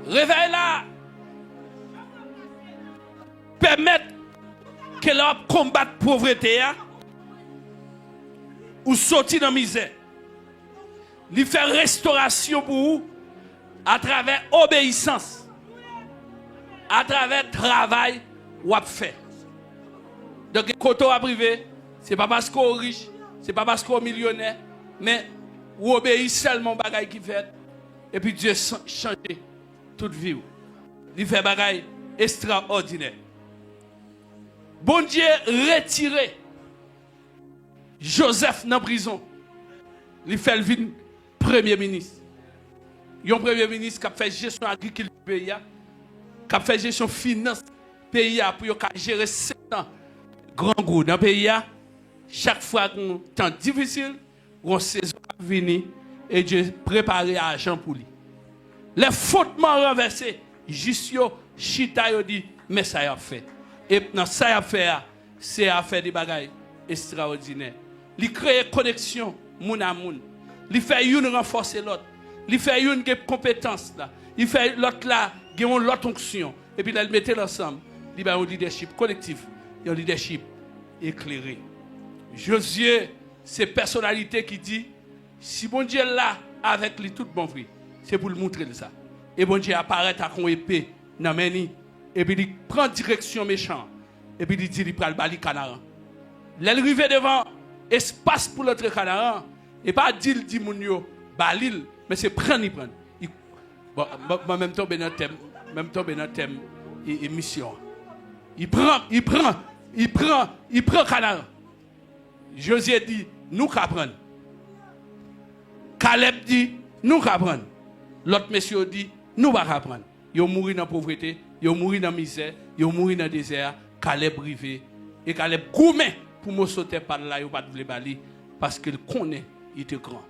Réveil là permettre que l'on combatte la pauvreté ou sortir dans la misère. Il fait restauration pour vous à travers obéissance, à travers travail ou à faire. Donc, quand on est privé, ce n'est pas parce qu'on est riche, ce n'est pas parce qu'on est millionnaire, mais vous obéissez seulement aux bagailles qui fait. Et puis Dieu change toute vie. Il fait des choses extraordinaires. Bon Dieu retiré Joseph dans la prison. Il fait le premier ministre. Il y a un premier ministre qui a fait gestion agricole du pays, qui a fait gestion finance du pays pour gérer 7 ans. Grand goût dans le pays. Chaque fois qu'on temps difficile, on saison venir et Dieu prépare l'argent pour lui. Les fautement renversés, juste chita yo dit mais ça y a fait. Et dans ça y a fait, c'est à faire des bagailles extraordinaires. Il crée connexion moun à moun. Il fait une renforcer l'autre. Il fait une compétence là. Il fait l'autre là, qui ont l'autre fonction. Et puis là, il mettait ensemble. Il y a un leadership collectif, un leadership éclairé. Josué, c'est personnalité qui dit si bon Dieu est là avec lui tout bon vrai. C'est pour le montrer ça. Et bon Dieu apparaît avec une épée dans la main. Et puis il prend direction méchant. Et puis il dit il prend le bali canaran. L'arrive devant espace pour l'autre canaran. Et pas dire dit mon yo balil, mais c'est prendre. Bon, même temps dans le thème et mission. Il prend canaran. Josué dit nous qu'apprendre. Caleb dit nous qu'apprendre. L'autre monsieur dit, nous ne pouvons pas apprendre. Ils ont mouru dans la pauvreté, ils ont mouru dans la misère, ils ont mouru dans le désert. Caleb rivé. Et Caleb gourmet pour me sauter par là, il ne pas de bali parce qu'il connaît, il était grand.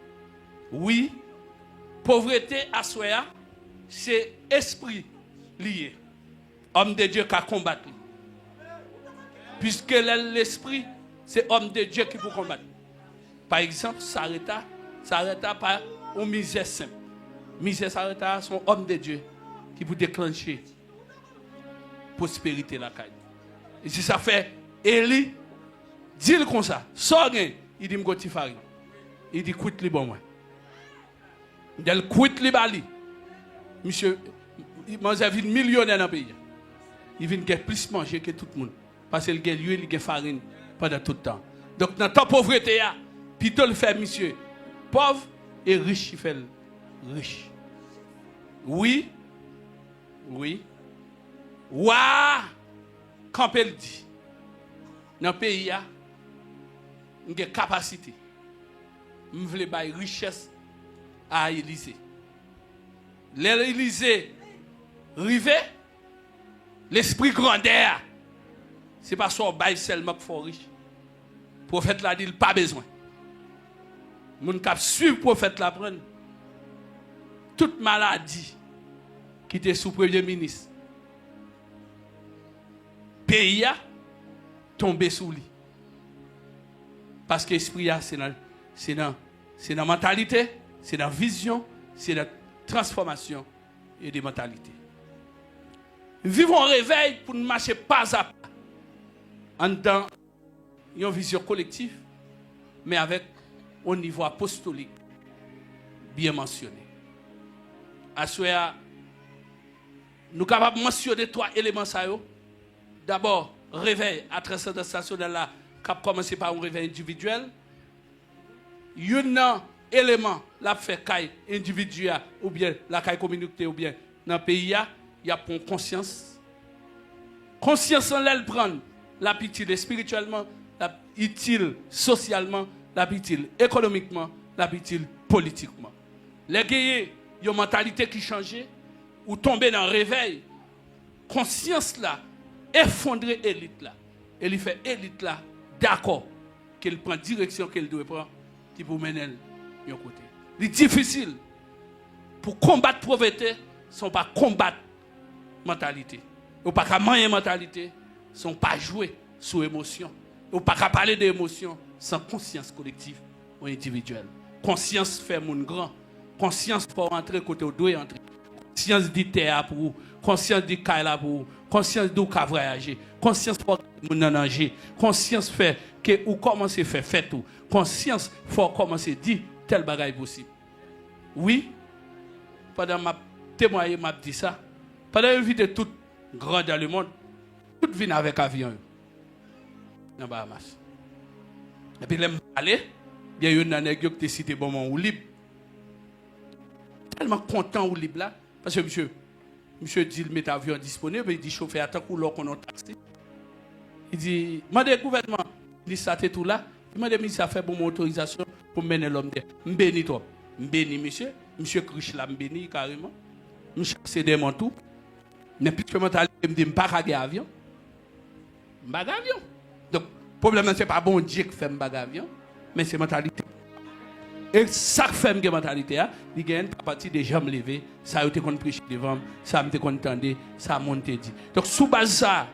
Oui, pauvreté à soi, c'est esprit lié. Homme de Dieu qui a combattu. Puisque l'esprit, c'est homme de Dieu qui peut combattre. Par exemple, s'arrêta par une misère simple. Misère Sareta, son homme de Dieu qui peut déclencher prospérité la caille. Et si ça fait Élie, dit-le comme ça, sort il dit m'goti farine. Il dit quitte li bon moi. Il quitte li bali. Monsieur, il mange une millionnaire dans le pays. Il vient get plus manger que tout le monde parce qu'il gagne l'huile, il gagne farine pendant tout le temps. Donc dans ta pauvreté plutôt le fait monsieur pauvre et riche il fait riche. Oui. Ouah, quand elle dit, dans le pays, il y a une capacité. Je veux bailler richesse à Élysée. L'Élysée rivé, l'esprit grandeur. Ce n'est pas son bail seulement pour riche. Le prophète l'a dit, il n'a pas besoin. Mon cap suivre le prophète l'a prendre. Toute maladie qui était sous premier ministre, pays a tombé sous lui. Parce que l'esprit c'est dans la mentalité, c'est dans la vision, c'est dans la transformation et des mentalités. Vivons un réveil pour ne marcher pas à pas en dans une vision collective, mais avec un niveau apostolique bien mentionné. À ce moment, nous sommes capables de mentionner 3 éléments. D'abord, réveil à transcendance stationnelle là, qui a commencé par un réveil individuel. Un élément, la fait caille individuelle, ou bien la caille communauté, ou bien dans le pays, il y a une conscience. Conscience en l'aile prendre, la utile spirituellement, la utile socialement, la utile économiquement, la utile politiquement. Les gays, il y a une mentalité qui change, ou tomber dans le réveil, conscience là, effondrer l'élite là. Et il fait l'élite là, d'accord, qu'elle prend direction qu'elle doit prendre, qui pour mener yon côté. C'est difficile pour combattre pauvreté, sont pas combattre mentalité. Ou pas qu'à manier mentalité, sont pas jouer sous émotion. Ou pas qu'à parler d'émotion sans conscience collective ou individuelle. Conscience fait mon grand. Conscience pour entrer côté où doit entrer. Conscience dit terre pour vous. Conscience dit kaila pour vous. Conscience d'où ka voyager. Conscience pour mon nanger. Conscience fait que ou commencer faire fait tout. Conscience faut commencer dire tel bagaille possible. Oui. Pendant ma témoigner m'a dit ça. Pendant inviter tout grand dans le monde, tout vient avec avion. Dans Bahamas. Et puis l'aime aller, il y a une année qui a cité bon mon ou libre. Tellement content ou libre là parce que monsieur dit le met avion disponible, il dit chauffeur attends qu'on qu'on a taxi. Il dit mandez gouvernement, il ça tout là, il m'a dit ça fait bon mon autorisation pour mener l'homme de. M'béni toi. M'béni monsieur Krish là m'béni carrément. Monsieur cédé mon tout. Mais puisque mentalité me dit pas gagner avion. Pas avion. Donc problème c'est pas bon Dieu qui fait m'bag avion, mais c'est mentalité. Et ça fait une mentalité, il gagne à partir des jambes levées, ça a été qu'on prêche devant, ça a été qu'on entendait, ça a monté dit. Donc sous base ça,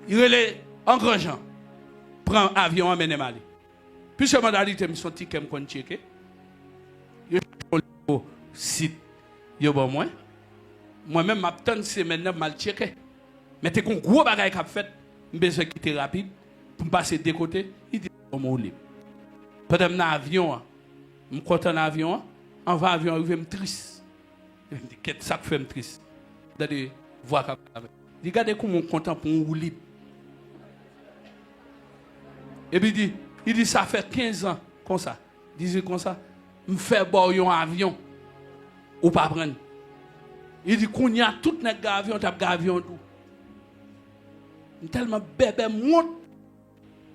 il est engageant, prend avion emmène Mali. Puisque mentalité me sont ticket me qu'on checker. Je au site yo bon moi-même m'attend semaine mal checker. Mais t'es qu'on gros bagaille qu'a fait, besoin quitter rapide pour passer de côté, il dit comment libre. Pendant dans avion, je suis content dans l'avion, en va avion arrive me triste. Je me dis qu'est-ce que ça fait me triste. D'aller voir avec. Regardez comment content pour un libre. Et puis il dit ça fait 15 ans comme ça. Il dit comme ça, me fait boire un avion ou pas prendre. Il dit qu'on y a tout notre avion, t'as avion tout. Tellement bébé monte.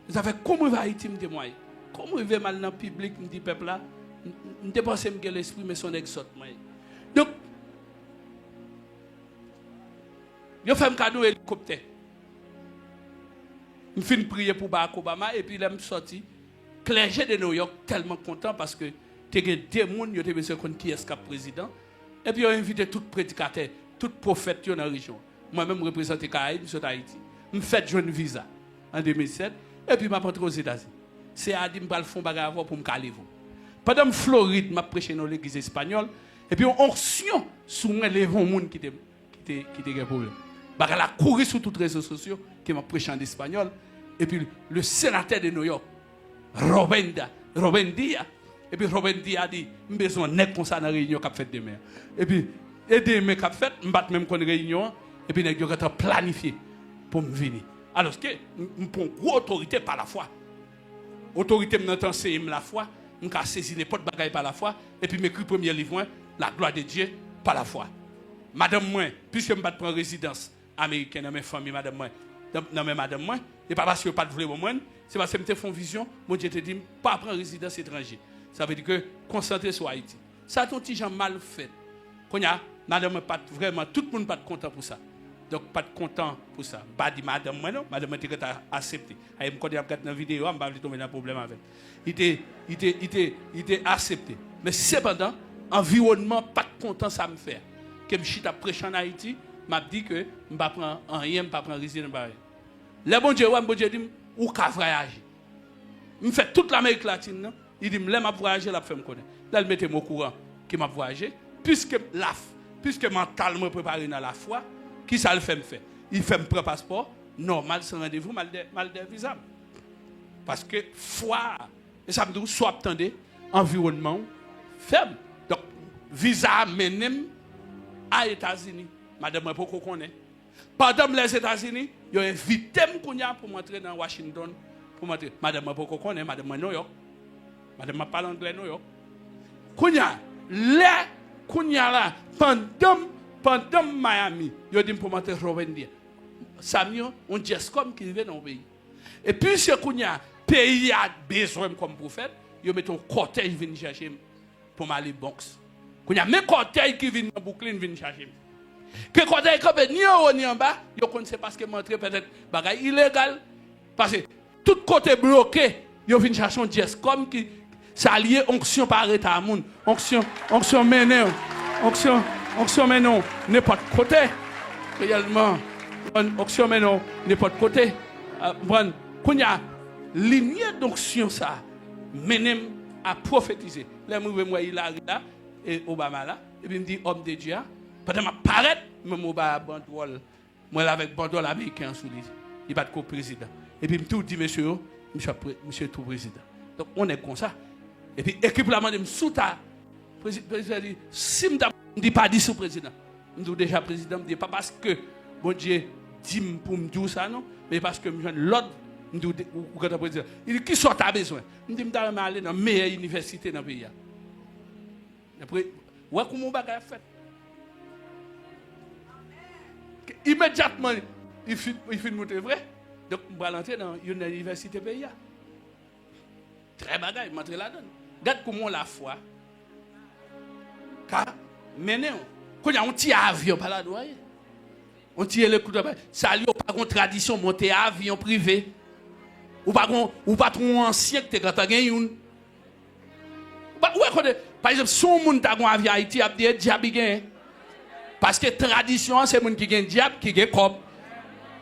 Ça fait comment il va Haïti me témoigner. Comment il va mal dans le public, me dit peuple là. Je ne pense pas que l'esprit, mais son exote. Donc, je fais un cadeau hélicoptère. Je fais une prière pour Barack Obama et puis je suis sorti. Clergé de New York, tellement content parce que tu as des gens qui ont besoin de qui est le président. Et puis, ils ont invité tout prédicateur, tout prophète dans la région. Moi-même, je représente Caraïbes sur Haïti. Je fais jouer une visa en 2007 et puis je suis rentré aux États-Unis. C'est à dire que je vais faire un bagage pour me caler. Pendant que Floride m'a prêché dans l'église espagnole, et puis on onction sur les gens qui étaient problème. Elle a couru sur tous les réseaux sociaux qui m'a prêché en espagnol. Et puis le sénateur de New York, Robin Dia, et puis Robin Dia a dit, j'ai besoin de comme ça dans la réunion qu'a fait demain. Et puis, demain qu'a fait, je vais même une réunion, et puis je vais planifier pour me venir. Alors que, je prends une grosse autorité par la foi. Autorité m'entend c'est la foi. Je vais saisir les potes bagaille par la foi. Et puis, m'écris premier livre, la gloire de Dieu par la foi. Madame moi, puisque je vais prendre résidence américaine dans mes familles, madame moi, dans mes madame moi, et pas parce que je ne pas de moi, c'est parce que je me fais vision, moi je te dis, pas prendre résidence étrangère. Ça veut dire que concentrer sur Haïti. Ça, ton petit gens mal fait. Quand y a, madame, pas vraiment, tout le monde n'est pas content pour ça. Donc, pas content pour ça. Pas dit madame, moi non, madame, tu as accepté. Je me connais dans la vidéo, je ne vais pas tomber dans un problème avec. Il était accepté. Mais cependant, environnement, pas content, ça me fait. Que je suis prêché en Haïti, m'a dit que je ne vais pas prendre rien, je ne vais pas prendre résidence. Le bon Dieu dit, où qu'à voyager. Je fais toute l'Amérique latine, il dit, je vais voyager, là, je me connaître. Là, il mettait mon courant qui m'a voyagé, puisque mentalement préparé dans la foi, qui ça le fait me faire? Il fait me prendre passeport, normal, sans rendez-vous, mal de visa. Parce que foi, et ça me dit, soit attendez, environnement ferme. Donc, visa menem à États-Unis. Madame, je ne connais pas. Pendant les États-Unis, il y a invité pour m'entrer dans Washington. Pour m'entrer. Madame, je ne connais pas. Madame, New York. Madame, je parle anglais New York. Kounya, là, pendant Miami, il a dit pour m'entrer Rovendia. Samuel, on dit comme qui vient dans le pays. Et puis, ce Kounya, pays a besoin comme prophète, il met un cortège venir chercher pour m'aller boxe. Kounya, mais cortège qui vient dans Brooklyn vient chercher. Que cortège qui vient ni en haut ni en bas, il connaît parce que m'entrer peut-être illégal. Parce que tout côté bloqué, il vient chercher un geste comme qui Ça lié onction par état moun. Onction mené. Onction mené n'importe côté. Réellement. Onction mené n'importe côté. Bon, quand il y a lignée d'onction ça, mené à prophétiser. Là, moi, il arrive là, et Obama là, et puis il me dit, homme de Dieu, pendant que je paraît, même Obama bandole, moi avec bandole américain sous lui, il va être président. Et puis il me dit, monsieur tout président. Donc on est comme ça. Et puis l'équipe là m'a dit, sous ta président dit, si je ne dis pas dit sous président, je dis déjà président, je dis pas parce que bon Dieu dit pour me dire ça, non, mais parce que je l'autre. Il dit, qui sort à besoin? Je dis, je vais aller dans la meilleure université dans le pays. Après, ouais, comment on va faire? Immédiatement, il fait monter vrai. Donc, on va entrer dans une université pays. Très bagaille, il m'entre là-dedans. Regarde comment la foi. Car, maintenant, quand il y a un petit avion par là, on tire le coup de bain. Ça lui a pas une tradition monter avion privé. Ou pas trop ancien que tu as gagné. Par exemple, si on a un avion Haïti, il y a des diables. Parce que tradition, c'est les gens qui gagnent diable, qui gagnent comme.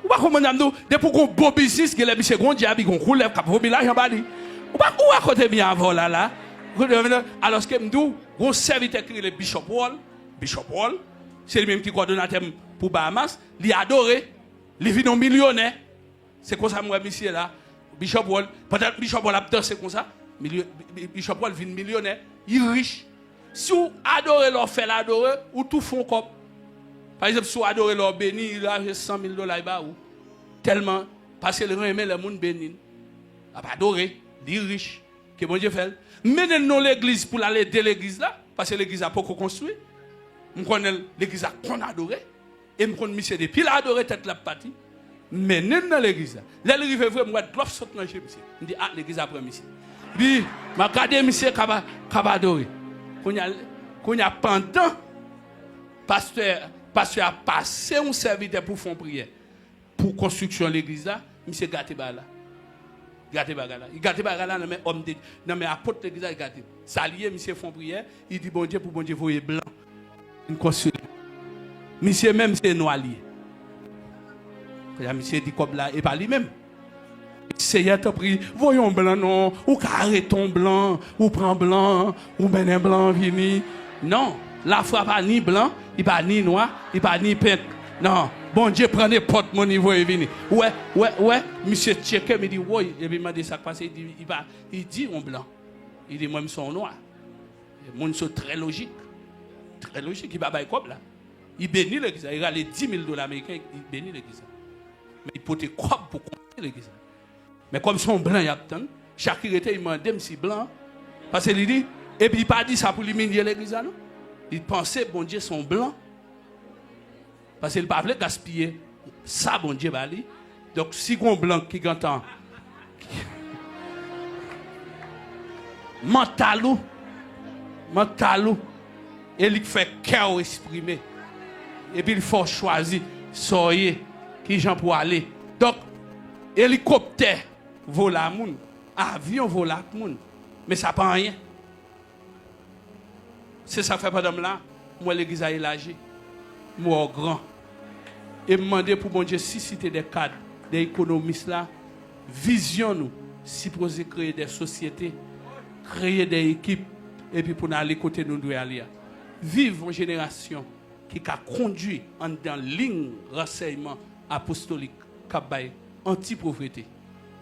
Ou pas comment nous, depuis qu'on bon business, que les monsieur gros diable, qu'on roule, qu'on roule l'argent bali. Ou pas côté bien avant là. Alors que nous, on serviteur qui est le Bishop Wall, c'est lui-même qui coordonnateur pour Bahamas, il adoré, il vit un millionnaire. C'est comme ça moi monsieur là. Bishop Wall, peut-être Bishop Wall a dansé comme ça. Bishop Wall vit millionnaire, il est riche. Si vous adorez leur fait l'adorer, ou tout font comme. Par exemple, si vous adorez leur béni, il a $100 000 ou tellement, parce que le aime le monde béni. Il a adoré, il est riche. Que bon Dieu fait. Menez-nous l'église pour aller de l'église là, parce que l'église a pas construit. Je connais l'église a qu'on adoré. Et je connais monsieur depuis l'adoré tête la partie. Mais non dans l'église. Là, il arrive vraiment, moi, je dois sauter dans l'église. Je dis, ah, l'église après, monsieur. Puis, je regarde, monsieur, qui va adorer. Quand il y a pendant, pasteur a passé un serviteur pour faire prière. Pour construction de l'église là, monsieur gâté là. Gâté là. Il gâté là, mais homme de, non, mais apôtre de l'église là, il gâté. Salier, monsieur font prière. Il dit, bon Dieu, pour bon Dieu, voyez blanc. Une construction. Monsieur même, c'est noir lié. Monsieur dit comme là, et pas lui-même. Seigneur t'a pris, voyons blanc, non, ou carreton blanc, ou prend blanc, ou ben blanc, vini. Non, la foi pas ni blanc, il pas ni noir, il pas ni peintre. Non, bon Dieu, prenez porte mon niveau et vini. Ouais, monsieur checké, me dit, ouais, et puis il m'a dit ça passé, il dit en blanc. Il dit, moi, je suis en noir. Mon sont très logique. Très logique, il va bailler comme là. Il bénit l'église, il a les $10 000 américains, il bénit l'église. Mais il peut te croire pour compter l'église. Mais comme son blanc, il y a tant, chaque était il m'a dit si blanc. Parce qu'il dit, et puis il n'a pas dit ça pour humilier l'église, non? Il pensait, bon Dieu, son blanc. Parce qu'il ne voulait pas gaspiller. Ça, bon Dieu, va aller. Donc, si on blanc qui entend, mentalou, et il fait cœur exprimer. Et puis il faut choisir, soyez, qui j'en pour aller. Donc, hélicoptère vole à moun, avion vole à moun, mais ça prend rien. C'est ça fait pendant là, moi l'église a élargi, moi grand. Et me demander pour bon Dieu si c'était des cadres, des économistes là, vision nous, si pour créer des sociétés, créer des équipes, et puis pour aller côté nous doit aller. Vivre une génération qui a conduit en dans ligne renseignement apostolique, qui a anti-pauvreté.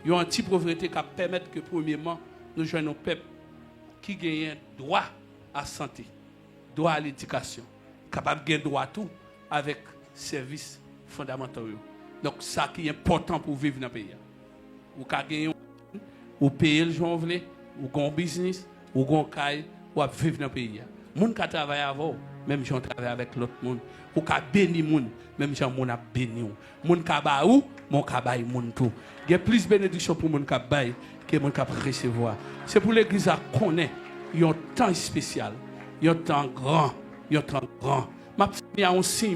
Il y a anti-pauvreté qui permet que, premièrement, nous joignons un peuple qui gagne droit à la santé, droit à l'éducation, capable de gagner droit à tout avec services fondamentaux. Donc, ça qui est important pour vivre dans le pays. Ou gagner, ou payer le jour, ou un business, ou un caille, ou vivre dans le pays. Les gens qui travaillent avant, même si on travaille avec l'autre monde, ou qui bénit les gens, même si on a béni. Les gens qui ont mon kabay moun tout. Il y a plus de bénédictions pour mon kabay que mon kap recevoir. C'est pour l'église à connaître. Il y a un temps spécial, il y a un temps grand, il y a un temps grand. Ma famille a un signe.